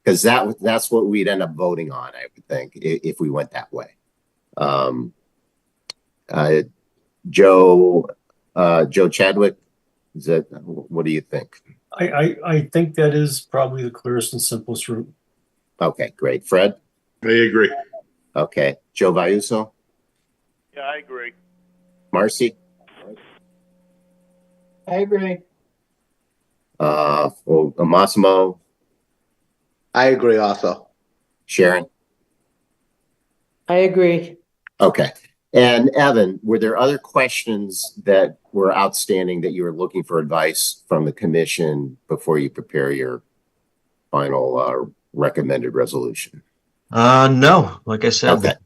Because that's what we'd end up voting on, I would think, if we went that way. Joe Chadwick, what do you think? I think that is probably the clearest and simplest route. Okay, great. Fred? I agree. Okay. Joe Vayuso? Yeah, I agree. Marcy? I agree. Massimo? I agree also. Sharon? I agree. Okay. And Evan, were there other questions that were outstanding that you were looking for advice from the commission before you prepare your final recommended resolution? No, like I said.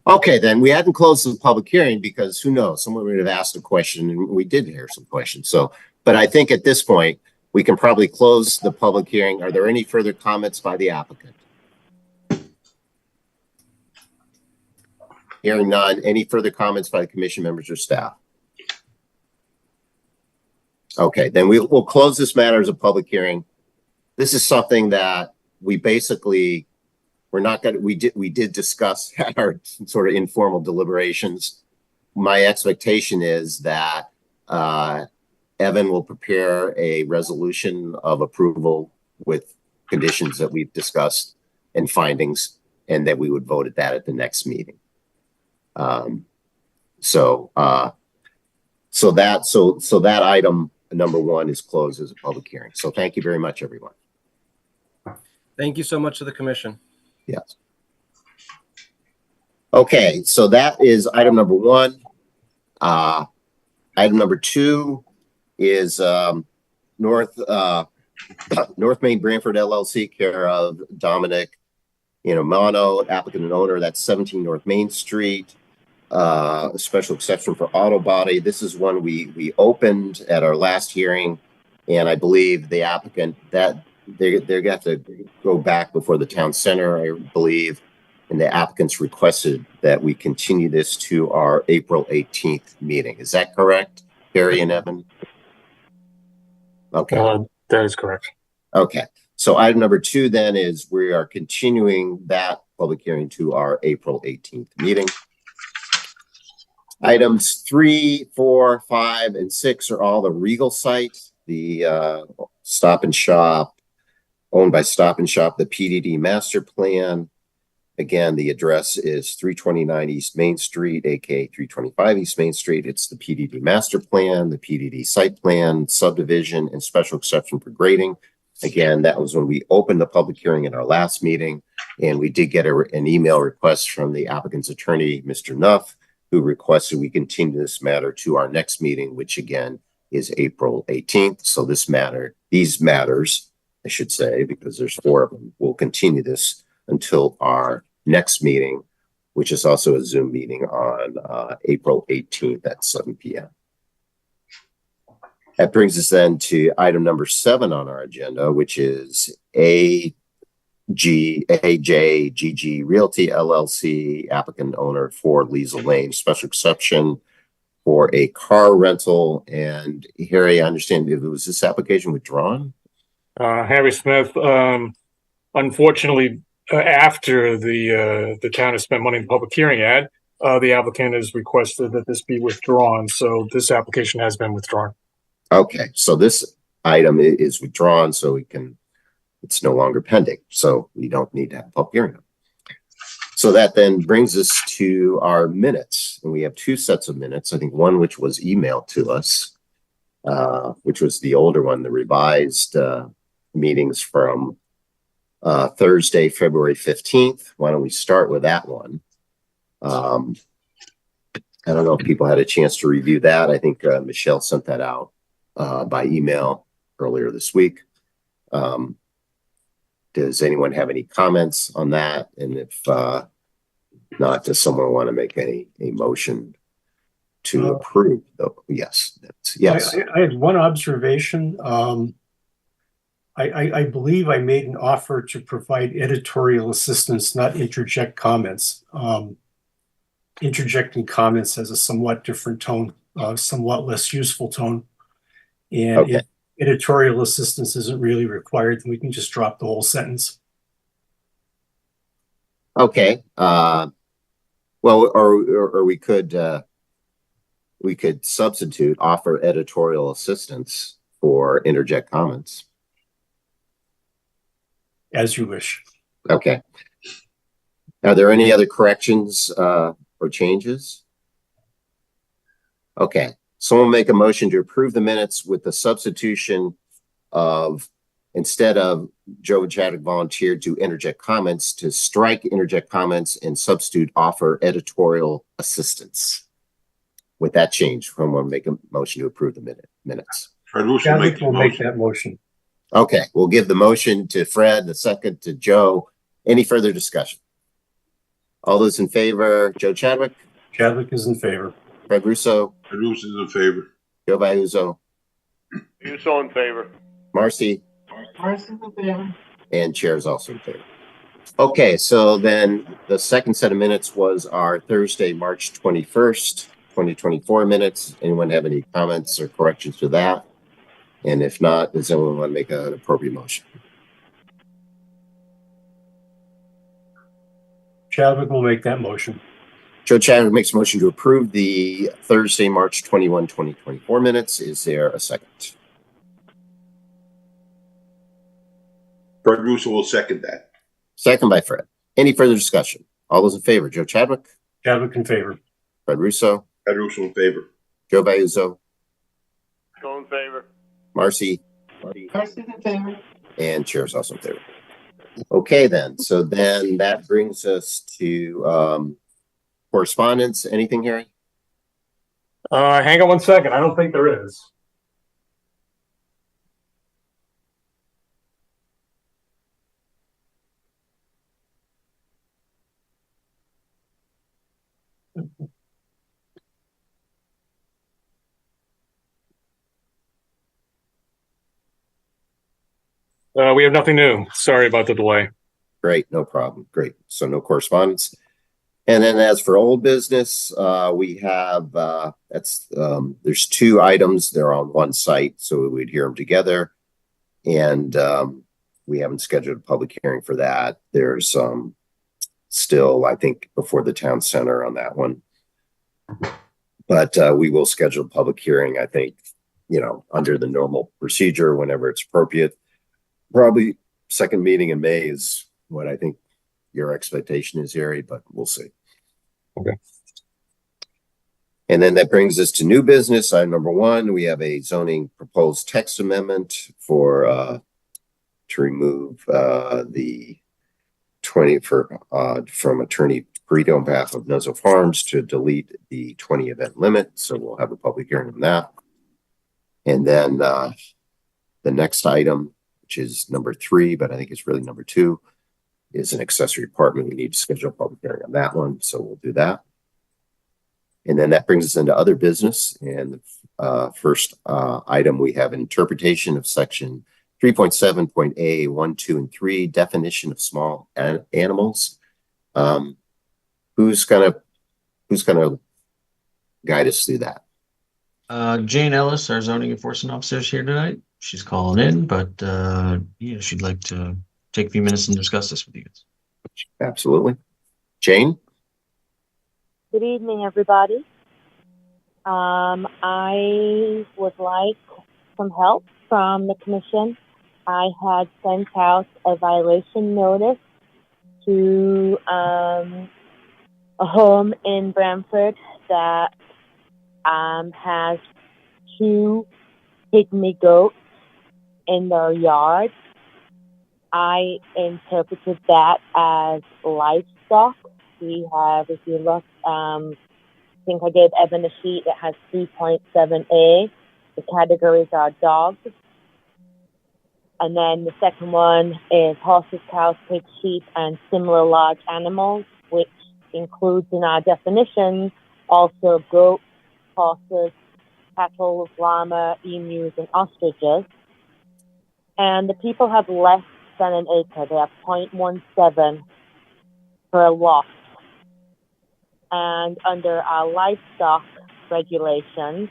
Okay, then we hadn't closed the public hearing because who knows, someone would have asked a question and we did hear some questions. But I think at this point, we can probably close the public hearing. Are there any further comments by the applicant? Hearing none. Any further comments by the commission members or staff? Okay, then we'll close this matter as a public hearing. This is something that we basically, we did discuss at our sort of informal deliberations. My expectation is that Evan will prepare a resolution of approval with conditions that we've discussed and findings, and that we would vote at that at the next meeting. So that item number 1 is closed as a public hearing. So thank you very much, everyone. Thank you so much to the commission. Yes. Okay, so that is item number 1. Item number 2 is North Main Branford LLC, care of Dominic Mano, applicant and owner. That's 17 North Main Street. A special exception for auto body. This is one we opened at our last hearing, and I believe the applicant that they're going to have to go back before the town center, I believe, and the applicants requested that we continue this to our April 18th meeting. Is that correct? Harry and Evan? Okay. That is correct. Okay. So item number 2 then is we are continuing that public hearing to our April 18th meeting. Items 3, 4, 5, and 6 are all the Regal site, the Stop and Shop, owned by Stop and Shop, the PDD master plan. Again, the address is 329 East Main Street, aka 325 East Main Street. It's the PDD master plan, the PDD site plan, subdivision, and special exception for grading. Again, that was when we opened the public hearing in our last meeting, and we did get an email request from the applicant's attorney, Mr. Nuff, who requested we continue this matter to our next meeting, which again is April 18th. So these matters, I should say, because there's 4 of them, we'll continue this until our next meeting, which is also a Zoom meeting on April 18th at 7 p.m. That brings us then to item number 7 on our agenda, which is AJGG Realty LLC, applicant owner for Liesel Lane, special exception for a car rental. And Harry, I understand, was this application withdrawn? Harry Smith, unfortunately, after the town has spent money in the public hearing ad, the applicant has requested that this be withdrawn. So this application has been withdrawn. Okay, so this item is withdrawn, so it's no longer pending. So we don't need to have a public hearing. So that then brings us to our minutes. And we have 2 sets of minutes. I think one which was emailed to us, which was the older one, the revised meetings from Thursday, February 15th. Why don't we start with that one? I don't know if people had a chance to review that. I think Michelle sent that out by email earlier this week. Does anyone have any comments on that? And if not, does someone want to make a motion to approve? Yes. Yes. I had one observation. I believe I made an offer to provide editorial assistance, not interject comments. Interjecting comments has a somewhat different tone, somewhat less useful tone. And Okay. if editorial assistance isn't really required, then we can just drop the whole sentence. Okay. Well, or we could substitute offer editorial assistance for interject comments. As you wish. Okay. Are there any other corrections or changes? Okay. Someone make a motion to approve the minutes with the substitution of, instead of Joe Chadwick volunteered to interject comments, to strike interject comments and substitute offer editorial assistance. With that change, someone make a motion to approve the minutes. Fred Russo Chadwick will make that motion. Okay, we'll give the motion to Fred, the second to Joe. Any further discussion? All those in favor, Joe Chadwick? Chadwick is in favor. Fred Russo? Fred Russo is in favor. Joe Vayuzo? Russo in favor. Marcy? Marcy's in favor. And chair is also in favor. Okay, so then the second set of minutes was our Thursday, March 21st, 2024 minutes. Anyone have any comments or corrections to that? And if not, does anyone want to make an appropriate motion? Chadwick will make that motion. Joe Chadwick makes a motion to approve the Thursday, March 21, 2024 minutes. Is there a second? Fred Russo will second that. Second by Fred. Any further discussion? All those in favor, Joe Chadwick? Chadwick in favor. Fred Russo? Fred Russo in favor. Joe Vayuzo? Joe in favor. Marcy? Marcy's in favor. And chair is also in favor. Okay, then. So then that brings us to correspondence. Anything, Harry? Hang on one second. I don't think there is. We have nothing new. Sorry about the delay. Great, no problem. Great. So no correspondence. And then as for old business, we have, there's 2 items. They're on one site, so we'd hear them together. And we haven't scheduled a public hearing for that. There's still, I think, before the town center on that one. But we will schedule a public hearing, I think, under the normal procedure whenever it's appropriate. Probably second meeting in May is what I think your expectation is, Harry, but we'll see. Okay. And then that brings us to new business. Item number 1, we have a zoning proposed text amendment for to remove the 20 from Attorney Perito on behalf of Nuzzo Farms to delete the 20 event limit. So we'll have a public hearing on that. And then the next item, which is number 3, but I think it's really number 2, is an accessory apartment. We need to schedule a public hearing on that one, so we'll do that. And then that brings us into other business. And the first item, we have an interpretation of section 3.7.A 1, 2, and 3, definition of small animals. Who's gonna guide us through that? Jane Ellis, our zoning enforcement officer, is here tonight. She's calling in, but yeah, she'd like to take a few minutes and discuss this with you guys. Absolutely. Jane? Good evening, everybody. I would like some help from the commission. I had sent out a violation notice to a home in Branford that has 2 pygmy goats in their yard. I interpreted that as livestock. We have, if you look, I think I gave Evan a sheet that has 3.7A. The categories are dogs. And then the second one is horses, cows, pigs, sheep, and similar large animals, which includes in our definition also goats, horses, cattle, llama, emus, and ostriches. And the people have less than an acre. They have 0.17 per lot. And under our livestock regulations,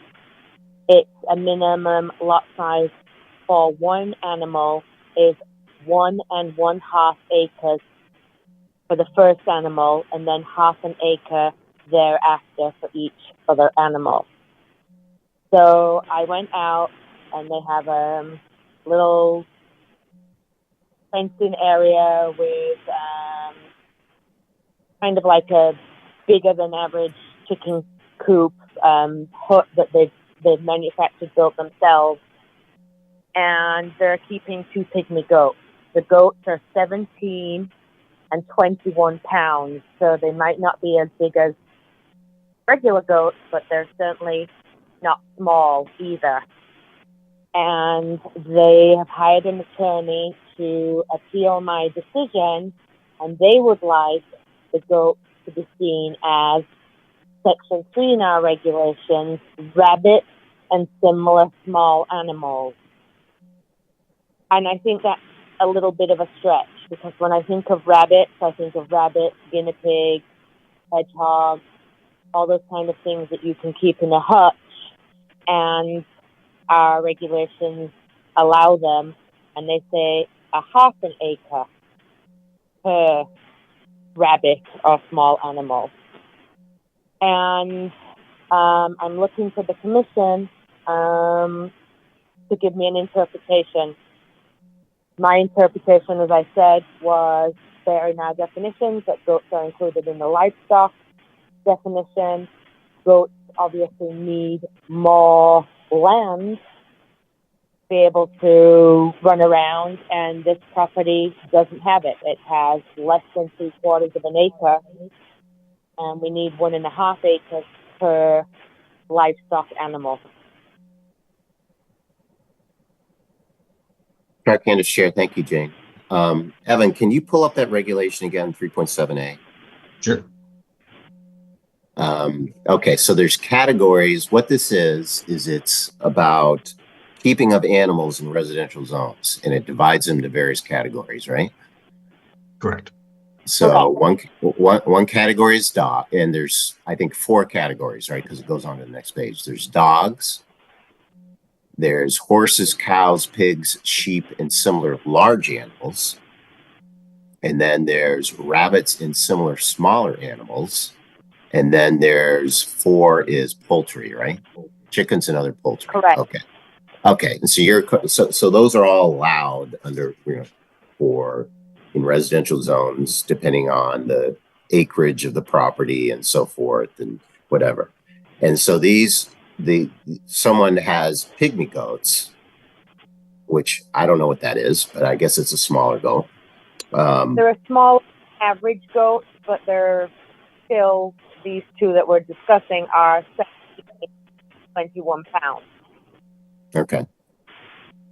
it's a minimum lot size for one animal is 1 1/2 acres for the first animal, and then 1/2 an acre thereafter for each other animal. So I went out, and they have a little fencing area with kind of like a bigger than average chicken coop hut that they've manufactured, built themselves, and they're keeping 2 pygmy goats. The goats are 17 and 21 pounds, so they might not be as big as regular goats, but they're certainly not small either. And they have hired an attorney to appeal my decision, and they would like the goats to be seen as Section 3 in our regulations, rabbits and similar small animals. And I think that's a little bit of a stretch, because when I think of rabbits, guinea pigs, hedgehogs, all those kind of things that you can keep in a hutch, and our regulations allow them, and they say 1/2 an acre per rabbit or small animal. And I'm looking for the commission to give me an interpretation. My interpretation, as I said, was there in our definitions that goats are included in the livestock definition. Goats obviously need more land to be able to run around, and this property doesn't have it. It has less than 3/4 of an acre, and we need 1 1/2 acres per livestock animal. Candace Chair, thank you, Jane. Evan, can you pull up that regulation again, 3.7A? Sure. Okay, so there's categories. What this is it's about keeping of animals in residential zones, and it divides them to various categories, right? Correct. So one category is dog, and there's, I think, 4 categories, right? Because it goes on to the next page. There's dogs, there's horses, cows, pigs, sheep, and similar large animals. And then there's rabbits and similar smaller animals. And then there's 4 is poultry, right? Chickens and other poultry. Correct. Okay. Okay. And so those are all allowed under, for in residential zones, depending on the acreage of the property and so forth and whatever. And so someone has pygmy goats, which I don't know what that is, but I guess it's a smaller goat. They're a small average goat, but they're still, these 2 that we're discussing are 21 pounds. Okay.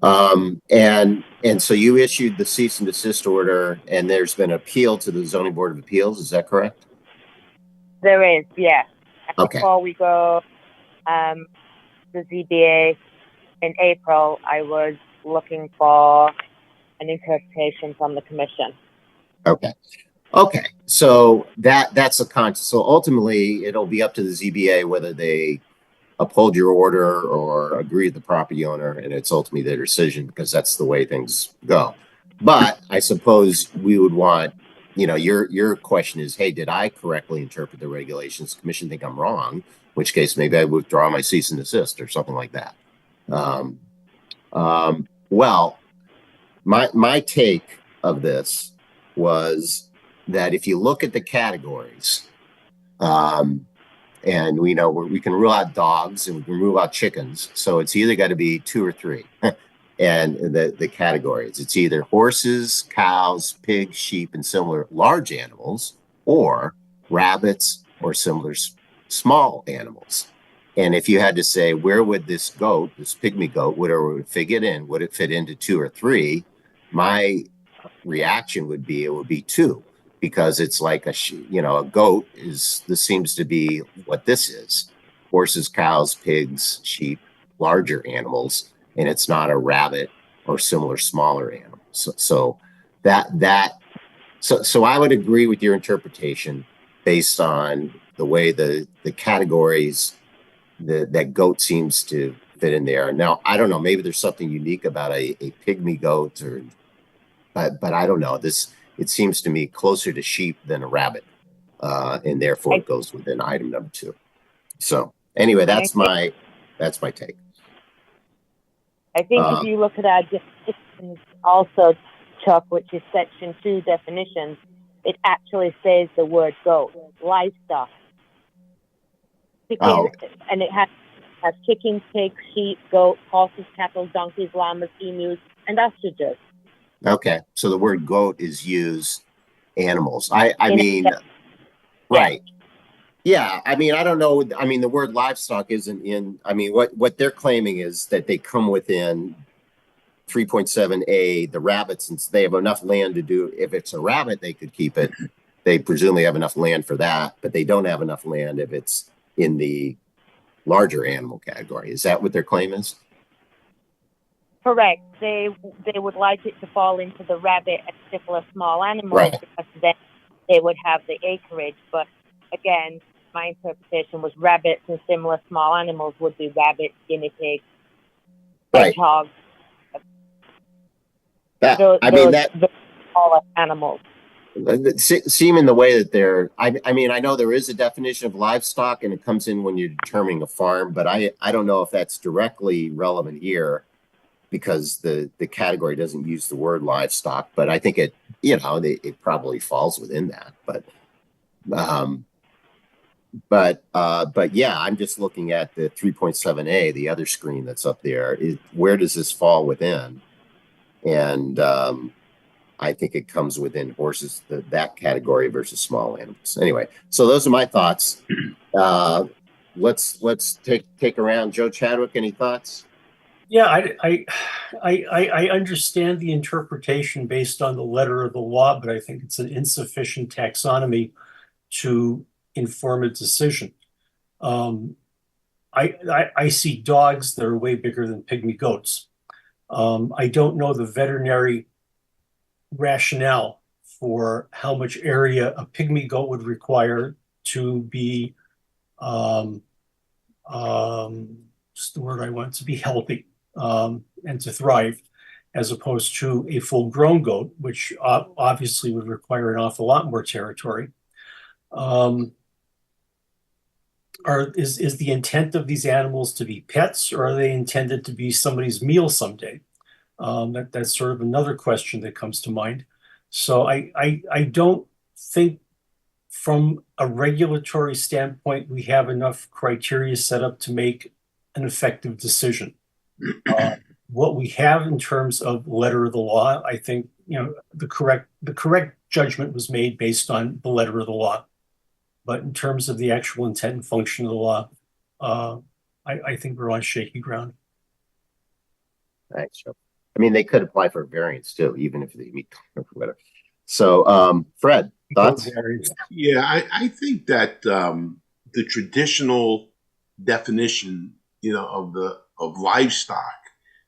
And so you issued the cease and desist order, and there's been appeal to the Zoning Board of Appeals. Is that correct? There is, yeah. Okay. Before we go, the ZBA in April, I was looking for an interpretation from the commission. Okay. Okay. So that's so ultimately it'll be up to the ZBA whether they uphold your order or agree with the property owner, and it's ultimately their decision because that's the way things go. But I suppose we would want, your question is, hey, did I correctly interpret the regulations? The commission think I'm wrong, in which case maybe I withdraw my cease and desist or something like that. Well, my take of this was that if you look at the categories, and we know we can rule out dogs and we can rule out chickens. So it's either got to be 2 or 3. And the categories, it's either horses, cows, pigs, sheep, and similar large animals, or rabbits or similar small animals. And if you had to say, where would this goat, this pygmy goat, whatever would fit in, would it fit into 2 or 3? My reaction would be, it would be 2. Because it's like a goat this seems to be what this is: horses, cows, pigs, sheep, larger animals, and it's not a rabbit or similar smaller animals. So I would agree with your interpretation based on the way the categories that goat seems to fit in there. Now I don't know, maybe there's something unique about a pygmy goat, but I don't know. It seems to me closer to sheep than a rabbit, and therefore it goes within item number 2. So anyway, that's my take. I think if you look at our definitions also, Chuck, which is section 2 definitions, it actually says the word goat, livestock. And it has chickens, pigs, sheep, goats, horses, cattle, donkeys, llamas, emus, and ostriches. Okay, so the word goat is used animals. I mean, right. Yeah, I mean, I don't know. I mean, the word livestock isn't in, I mean, what they're claiming is that they come within 3.7A, the rabbits, since they have enough land to do, if it's a rabbit, they could keep it. They presumably have enough land for that, but they don't have enough land if it's in the larger animal category. Is that what their claim is? Correct. They would like it to fall into the rabbit and similar small animals, right, because then they would have the acreage. But again, my interpretation was rabbits and similar small animals would be rabbits, guinea pigs, hedgehogs. That smaller animals. Seem in the way that they're. I mean, I know there is a definition of livestock, and it comes in when you're determining a farm, but I don't know if that's directly relevant here, because the category doesn't use the word livestock, but I think it probably falls within that. But yeah, I'm just looking at the 3.7A, the other screen that's up there. Where does this fall within? And I think it comes within horses, that category versus small animals. Anyway, so those are my thoughts. Let's take around. Joe Chadwick, any thoughts? Yeah, I understand the interpretation based on the letter of the law, but I think it's an insufficient taxonomy to inform a decision. I see dogs that are way bigger than pygmy goats. I don't know the veterinary rationale for how much area a pygmy goat would require to be, what's the word I want, to be healthy and to thrive, as opposed to a full-grown goat, which obviously would require an awful lot more territory. Is the intent of these animals to be pets, or are they intended to be somebody's meal someday? That's sort of another question that comes to mind. So I don't think from a regulatory standpoint we have enough criteria set up to make an effective decision. What we have in terms of letter of the law, I think, the correct judgment was made based on the letter of the law. But in terms of the actual intent and function of the law, I think we're on shaky ground. Thanks, Joe. I mean, they could apply for a variance too, even if they meet whatever. So, Fred, thoughts? Yeah, I think that the traditional definition, of livestock.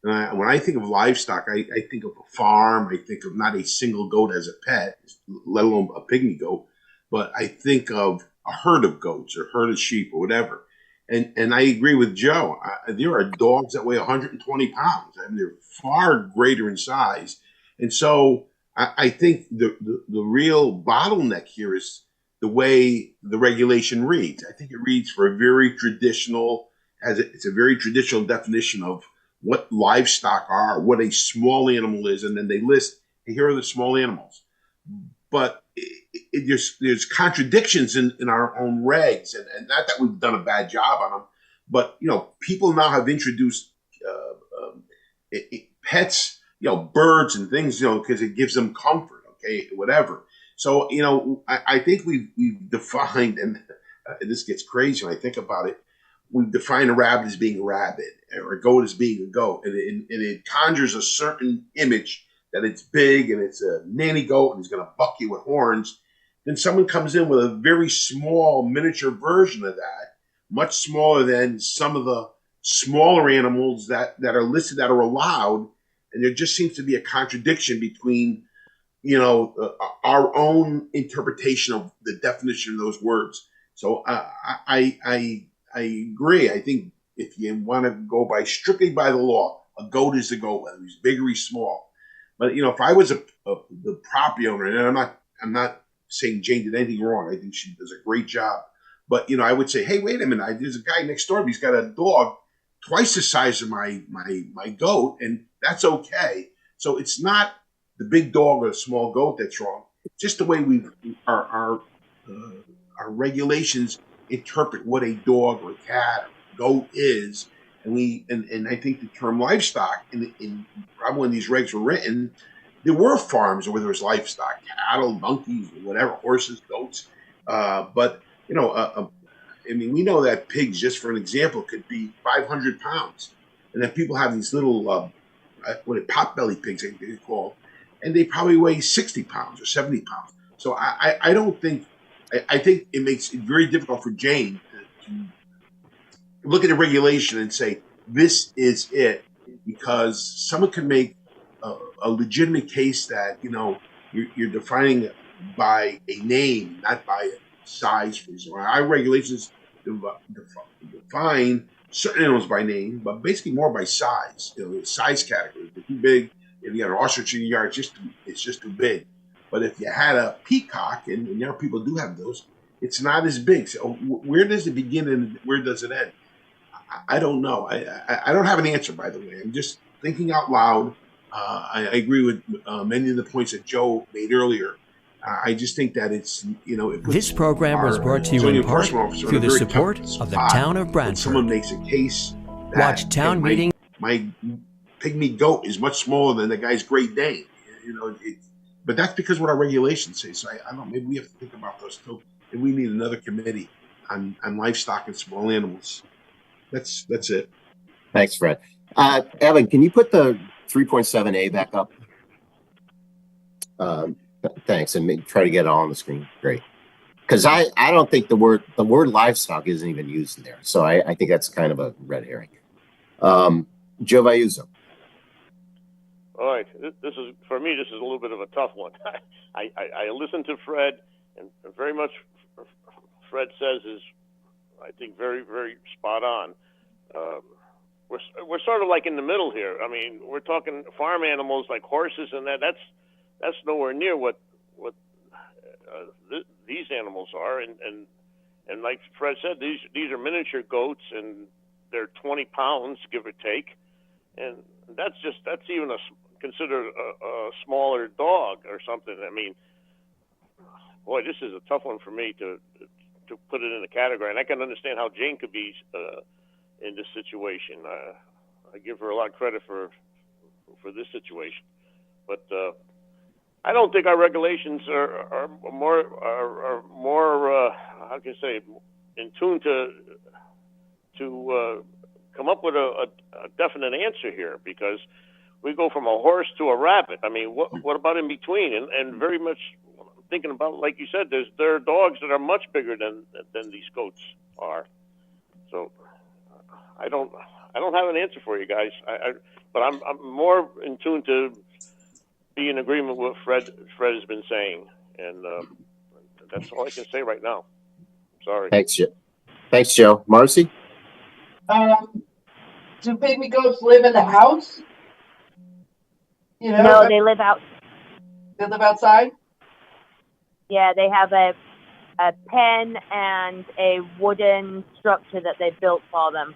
And when I think of livestock, I think of a farm. I think of not a single goat as a pet, let alone a pygmy goat, but I think of a herd of goats or herd of sheep or whatever. And I agree with Joe. There are dogs that weigh 120 pounds. I mean, they're far greater in size. And so I think the real bottleneck here is the way the regulation reads. I think it reads for a very traditional, it's a very traditional definition of what livestock are, what a small animal is, and then they list, hey, here are the small animals. But there's contradictions in our own regs, and not that we've done a bad job on them, but people now have introduced pets, birds and things, because it gives them comfort, okay, whatever. So I think we've defined, and this gets crazy when I think about it. We've defined a rabbit as being a rabbit, or a goat as being a goat, and it conjures a certain image that it's big and it's a nanny goat and it's going to buck you with horns. Then someone comes in with a very small miniature version of that, much smaller than some of the smaller animals that are listed that are allowed. And there just seems to be a contradiction between, our own interpretation of the definition of those words. So I agree. I think if you want to go strictly by the law, a goat is a goat, whether he's big or he's small. But if I was the property owner, and I'm not saying Jane did anything wrong. I think she does a great job. But I would say, hey, wait a minute. There's a guy next door, but he's got a dog twice the size of my goat, and that's okay. So it's not the big dog or the small goat that's wrong. It's just the way our regulations interpret what a dog or a cat or goat is. And I think the term livestock, in probably when these regs were written, there were farms where there was livestock, cattle, monkeys, whatever, horses, goats. But we know that pigs, just for an example, could be 500 pounds. And then people have these little, pot-belly pigs, I think they're called, and they probably weigh 60 pounds or 70 pounds. So I don't think, I think it makes it very difficult for Jane to look at the regulation and say, this is it, because someone can make a legitimate case that, you're defining it by a name, not by a size. For example, our regulations define certain animals by name, but basically more by size, size categories. If they're too big, if you got an ostrich in your yard, it's just too big. But if you had a peacock, and there people do have those, it's not as big. So where does it begin and where does it end? I don't know. I don't have an answer, by the way. I'm just thinking out loud. I agree with many of the points that Joe made earlier. I just think that it's, this program was brought to you in part through the support of the town of Branford. Someone makes a case that, watch town meeting. My pygmy goat is much smaller than the guy's Great Dane. But that's because what our regulations say. So I don't know. Maybe we have to think about those too. And we need another committee on livestock and small animals. That's it. Thanks, Fred. Evan, can you put the 3.7A back up? Thanks, and try to get it all on the screen. Great. Because I don't think the word livestock isn't even used in there. So I think that's kind of a red herring. Joe Vayuzo. All right, this is, for me, this is a little bit of a tough one. I listened to Fred, and very much Fred says is, I think, very, very spot on. We're sort of like in the middle here. I mean, we're talking farm animals like horses, and that's nowhere near what these animals are. And like Fred said, these are miniature goats, and they're 20 pounds, give or take, and that's even considered a smaller dog or something. I mean, boy, this is a tough one for me to put it in a category, and I can understand how Jane could be in this situation. I give her a lot of credit for this situation, but I don't think our regulations are more how can I say, in tune to come up with a definite answer here, because we go from a horse to a rabbit. I mean, what about in between? And very much thinking about, like you said, there are dogs that are much bigger than these goats are. So I don't have an answer for you guys. But I'm more in tune to be in agreement with what Fred has been saying, and that's all I can say right now. Sorry. Thanks, Joe. Thanks, Joe. Marcy? Do pygmy goats live in the house? You know, No, they live out. They live outside? Yeah, they have a pen and a wooden structure that they built for them.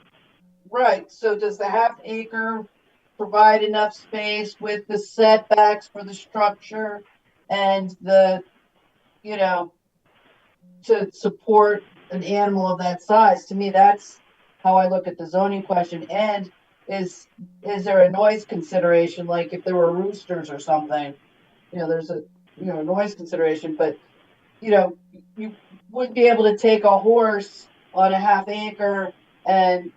Right. So does the half acre provide enough space with the setbacks for the structure and the, to support an animal of that size? To me, that's how I look at the zoning question. And is there a noise consideration? Like if there were roosters or something, there's a, noise consideration, but you wouldn't be able to take a horse on a half acre and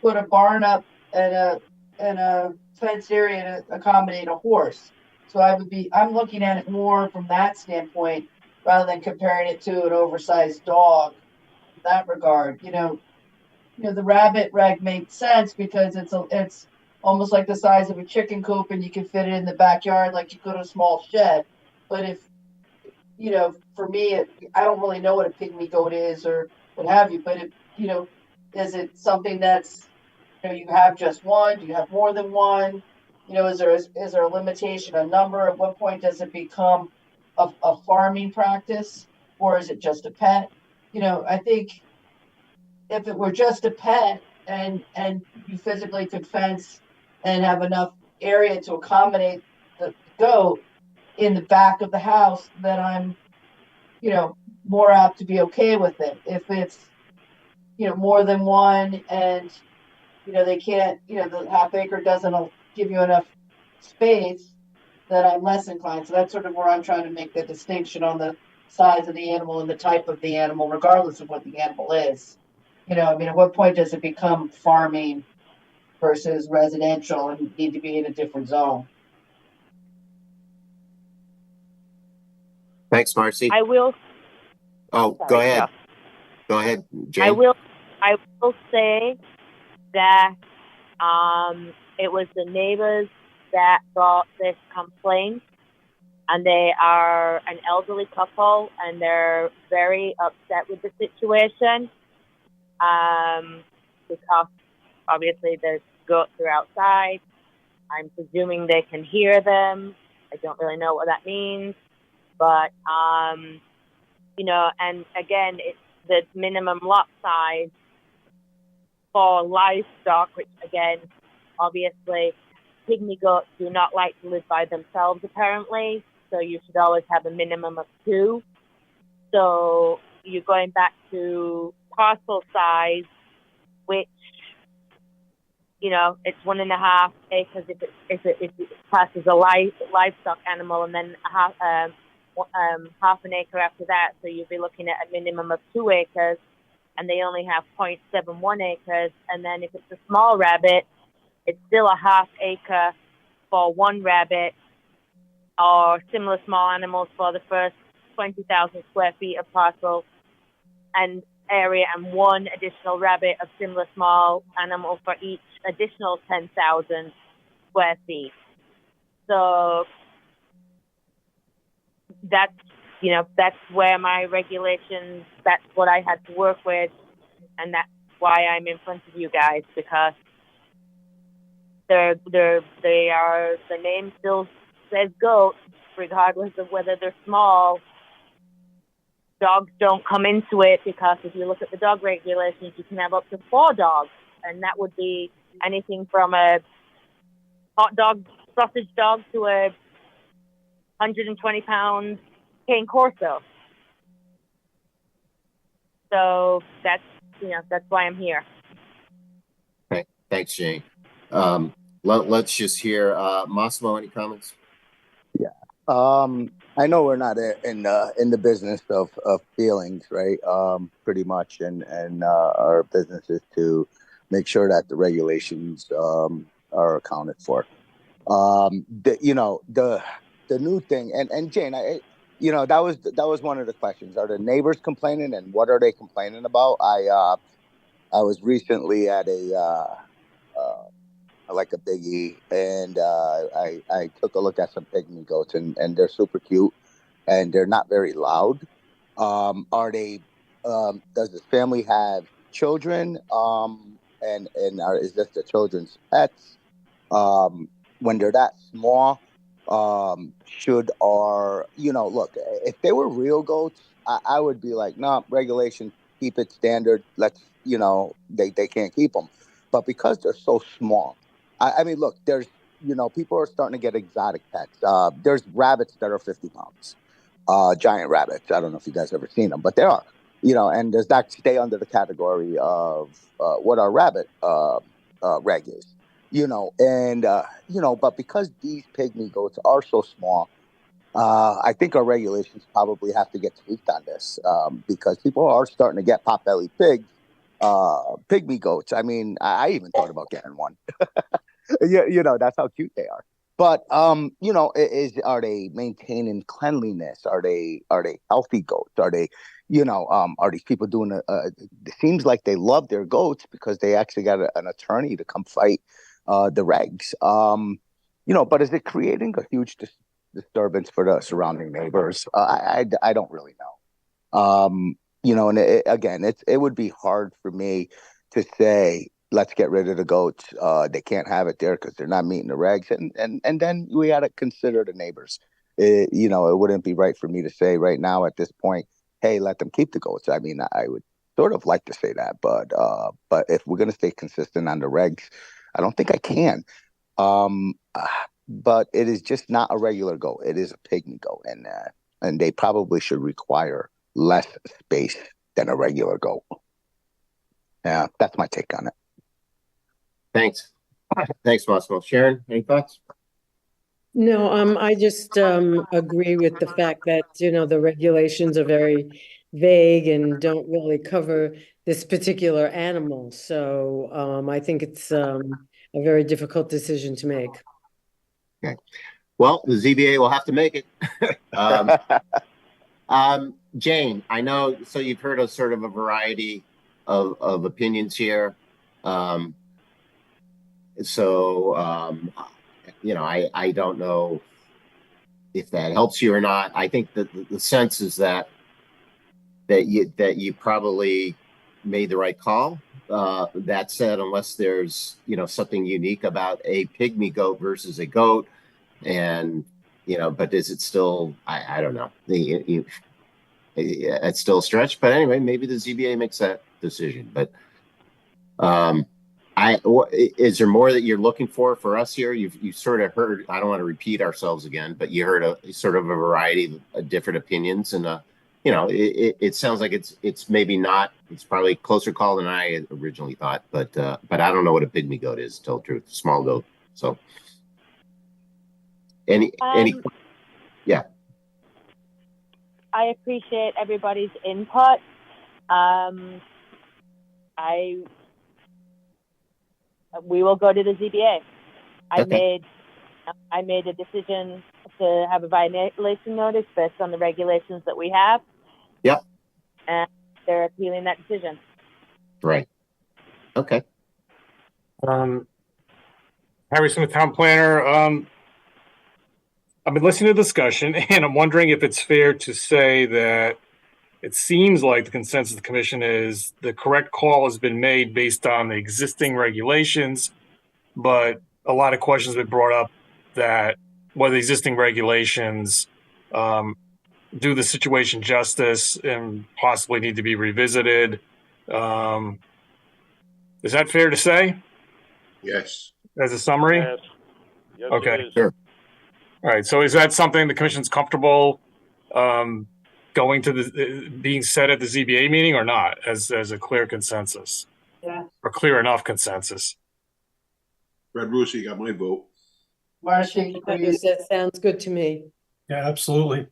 put a barn up and a fenced area to accommodate a horse. So I'm looking at it more from that standpoint rather than comparing it to an oversized dog in that regard. The rabbit reg makes sense because it's almost like the size of a chicken coop and you can fit it in the backyard like you could a small shed. But if, for me, I don't really know what a pygmy goat is or what have you, but is it something that's, you have just one? Do you have more than one? Is there a limitation, a number? At what point does it become a farming practice, or is it just a pet? I think if it were just a pet and you physically could fence and have enough area to accommodate the goat in the back of the house, then I'm, more apt to be okay with it. If it's, more than one and they can't, the half acre doesn't give you enough space, then I'm less inclined. So that's sort of where I'm trying to make the distinction on the size of the animal and the type of the animal, regardless of what the animal is. At what point does it become farming versus residential and need to be in a different zone? Thanks, Marcy. I will. Oh, Sorry, go ahead. Joe. Go ahead, Jane. I will say that it was the neighbors that brought this complaint, and they are an elderly couple, and they're very upset with the situation because obviously the goats are outside. I'm presuming they can hear them. I don't really know what that means, but and again, it's the minimum lot size for livestock, which again, obviously, pygmy goats do not like to live by themselves apparently, so you should always have a minimum of 2. So you're going back to parcel size, which, it's 1.5 acres if it passes a livestock animal, and then half an acre after that. So you'll be looking at a minimum of 2 acres, and they only have 0.71 acres. And then if it's a small rabbit, it's still a half acre for one rabbit, or similar small animals for the first 20,000 square feet of parcel and area, and one additional rabbit of similar small animal for each additional 10,000 square feet. So that's, that's where my regulations, that's what I had to work with. And that's why I'm in front of you guys, because the name still says goat, regardless of whether they're small. Dogs don't come into it, because if you look at the dog regulations, you can have up to 4 dogs, and that would be anything from a hot dog, sausage dog, to a 120-pound cane corso. So that's why I'm here. Okay, thanks, Jane. Let's just hear Massimo. Any comments? Yeah. I know we're not in the business of feelings, right? Pretty much, and our business is to make sure that the regulations are accounted for. The new thing, and Jane, that was one of the questions. Are the neighbors complaining, and what are they complaining about? I was recently at like a biggie, and I took a look at some pygmy goats, and they're super cute, and they're not very loud. Are they? Does this family have children? Is this the children's pets? When they're that small, should our look, if they were real goats, I would be like, no, regulation, keep it standard. Let's they can't keep them, but because they're so small. I mean, look, there's, people are starting to get exotic pets. There's rabbits that are 50 pounds, giant rabbits. I don't know if you guys ever seen them, but they are, and does that stay under the category of what our rabbit reg is, but because these pygmy goats are so small, I think our regulations probably have to get tweaked on this, because people are starting to get pot-bellied pigs, pygmy goats. I mean, I even thought about getting one. Yeah, that's how cute they are. But are they maintaining cleanliness? Are they healthy goats? Are they, are these people doing it seems like they love their goats because they actually got an attorney to come fight the regs. But is it creating a huge disturbance for the surrounding neighbors? I don't really know. And it would be hard for me to say, let's get rid of the goats. They can't have it there because they're not meeting the regs. And then we got to consider the neighbors. It wouldn't be right for me to say right now at this point, hey, let them keep the goats. I mean, I would sort of like to say that, but if we're going to stay consistent on the regs, I don't think I can. But it is just not a regular goat. It is a pygmy goat, and they probably should require less space than a regular goat. Yeah, that's my take on it. Thanks. Thanks, Massimo. Sharon, any thoughts? No, I just agree with the fact that, the regulations are very vague and don't really cover this particular animal. So I think it's a very difficult decision to make. Okay. Well, the ZBA will have to make it. Jane, I know, so you've heard of sort of a variety of opinions here. I don't know if that helps you or not. I think that the sense is that you probably made the right call. That said, unless there's something unique about a pygmy goat versus a goat, and but is it still? I don't know. It's still a stretch, but anyway, maybe the ZBA makes that decision. But is there more that you're looking for us here? You sort of heard. I don't want to repeat ourselves again, but you heard a sort of a variety of different opinions, and it sounds like it's maybe not. It's probably a closer call than I originally thought, but I don't know what a pygmy goat is, to tell the truth. Small goat. So any yeah. I appreciate everybody's input. We will go to the ZBA. Okay. I made a decision to have a violation notice based on the regulations that we have. Yep. And they're appealing that decision. Right. Okay. Harry Smith, town planner. I've been listening to the discussion, and I'm wondering if it's fair to say that it seems like the consensus of the commission is the correct call has been made based on the existing regulations, but a lot of questions have been brought up that whether the existing regulations do the situation justice and possibly need to be revisited. Is that fair to say? Yes. As a summary? Yes. Yes, Okay. it is. Sure. All right. So is that something the commission's comfortable going to the being said at the ZBA meeting or not as a clear consensus? Yeah. Or clear enough consensus? Red Russo, you got my vote. Marcia, agrees. That sounds good to me. Yeah, absolutely.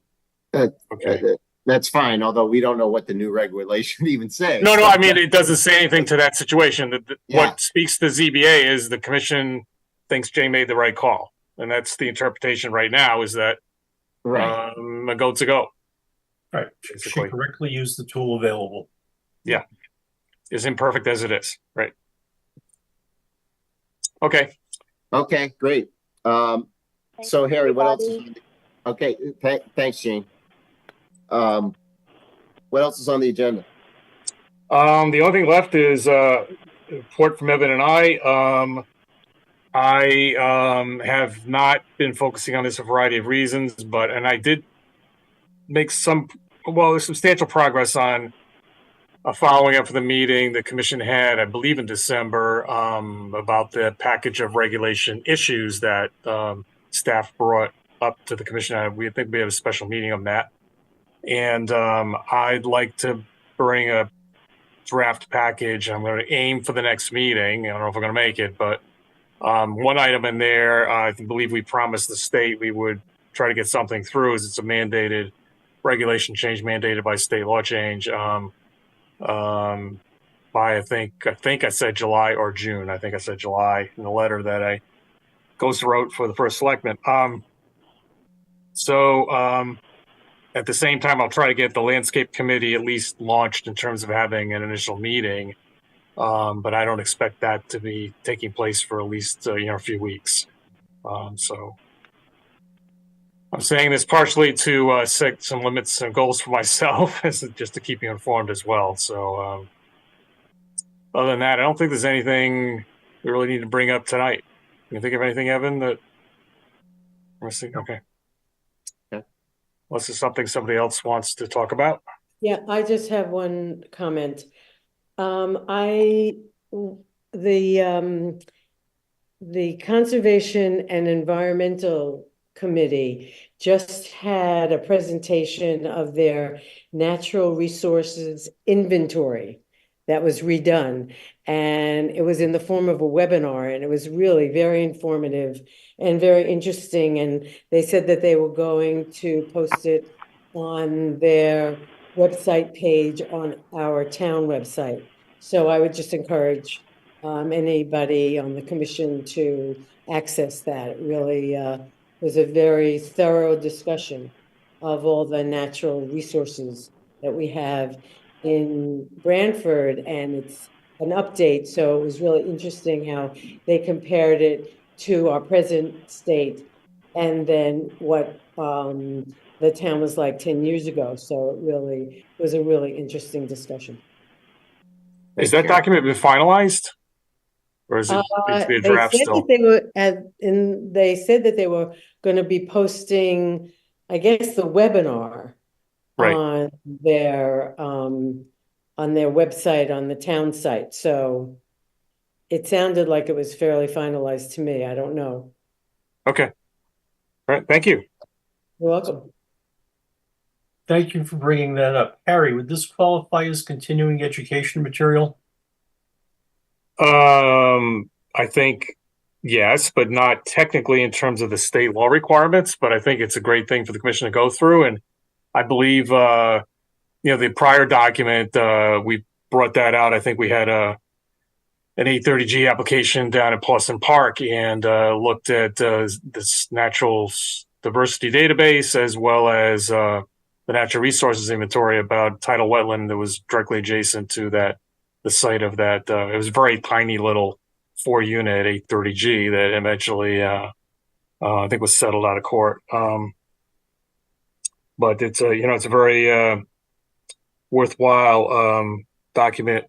Okay. That's fine, although we don't know what the new regulation even says. No, I mean, it doesn't say anything to that situation. Yeah. What speaks to ZBA is the commission thinks Jay made the right call. And that's the interpretation right now is that Right. a goat's a goat. Right. Basically. She correctly used the tool available. Yeah. As imperfect as it is. Right. Okay. Okay, great. So Harry, what else is on the, okay, thanks, Gene. What else is on the agenda? The only thing left is report from Evan and I. I have not been focusing on this for a variety of reasons, and I did make substantial progress on following up for the meeting the commission had, I believe in December, about the package of regulation issues that staff brought up to the commission. We think we have a special meeting on that. And I'd like to bring a draft package. I'm going to aim for the next meeting. I don't know if we're going to make it, but one item in there, I believe we promised the state we would try to get something through, is it's a mandated regulation change mandated by state law change by I think I said July or June. I think I said July in the letter that I ghost wrote for the first selectman. At the same time, I'll try to get the landscape committee at least launched in terms of having an initial meeting. But I don't expect that to be taking place for at least a few weeks. So I'm saying this partially to set some limits and goals for myself, just to keep you informed as well. So other than that, I don't think there's anything we really need to bring up tonight. Can you think of anything, Evan, that we're seeing? Okay. Unless there's something somebody else wants to talk about. Yeah, I just have one comment. The Conservation and Environmental Committee just had a presentation of their natural resources inventory that was redone, and it was in the form of a webinar, and it was really very informative and very interesting. And they said that they were going to post it on their website page on our town website. So I would just encourage anybody on the commission to access that. It really was a very thorough discussion of all the natural resources that we have in Branford, and it's an update. So it was really interesting how they compared it to our present state and then what the town was like 10 years ago. So it really was a really interesting discussion. Is that document been finalized? Or is it needs to be a draft still? They said that they were going to be posting, I guess, the webinar on their website, on the town site. So it sounded like it was fairly finalized to me. I don't know. Okay. All right. Thank you. You're welcome. Thank you for bringing that up. Harry, would this qualify as continuing education material? I think yes, but not technically in terms of the state law requirements, but I think it's a great thing for the commission to go through. And I believe, the prior document, we brought that out. I think we had an 830G application down at Paulson Park and looked at this natural diversity database as well as the natural resources inventory about tidal wetland that was directly adjacent to the site of that. It was a very tiny little 4-unit 830G that eventually I think was settled out of court. But it's a, it's a very worthwhile document,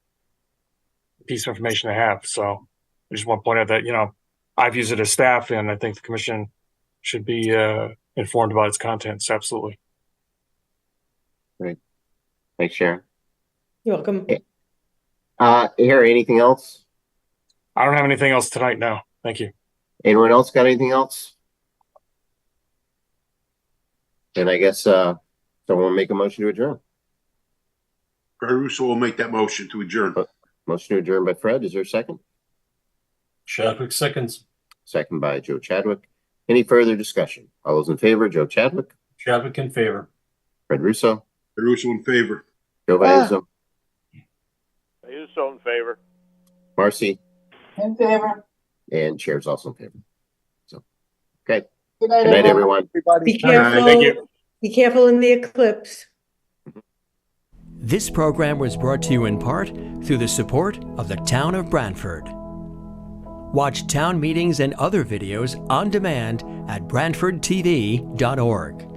piece of information to have. So I just want to point out that, I've used it as staff, and I think the commission should be informed about its contents. Absolutely. Great. Thanks, Sharon. You're welcome. Harry, anything else? I don't have anything else tonight. No, thank you. Anyone else got anything else? Then I guess someone will make a motion to adjourn. Fred Russo will make that motion to adjourn. Motion to adjourn by Fred. Is there a second? Chadwick seconds. Second by Joe Chadwick. Any further discussion? All those in favor, Joe Chadwick, Chadwick in favor. Fred Russo, Fred Russo in favor. Joe Vayuso, Russo in favor. Marcy, In favor. and Chair's also in favor. So, okay. Good night, Good night, everyone. Be careful. Thank you. Be careful in the eclipse. This program was brought to you in part through the support of the Town of Branford. Watch town meetings and other videos on demand at BranfordTV.org.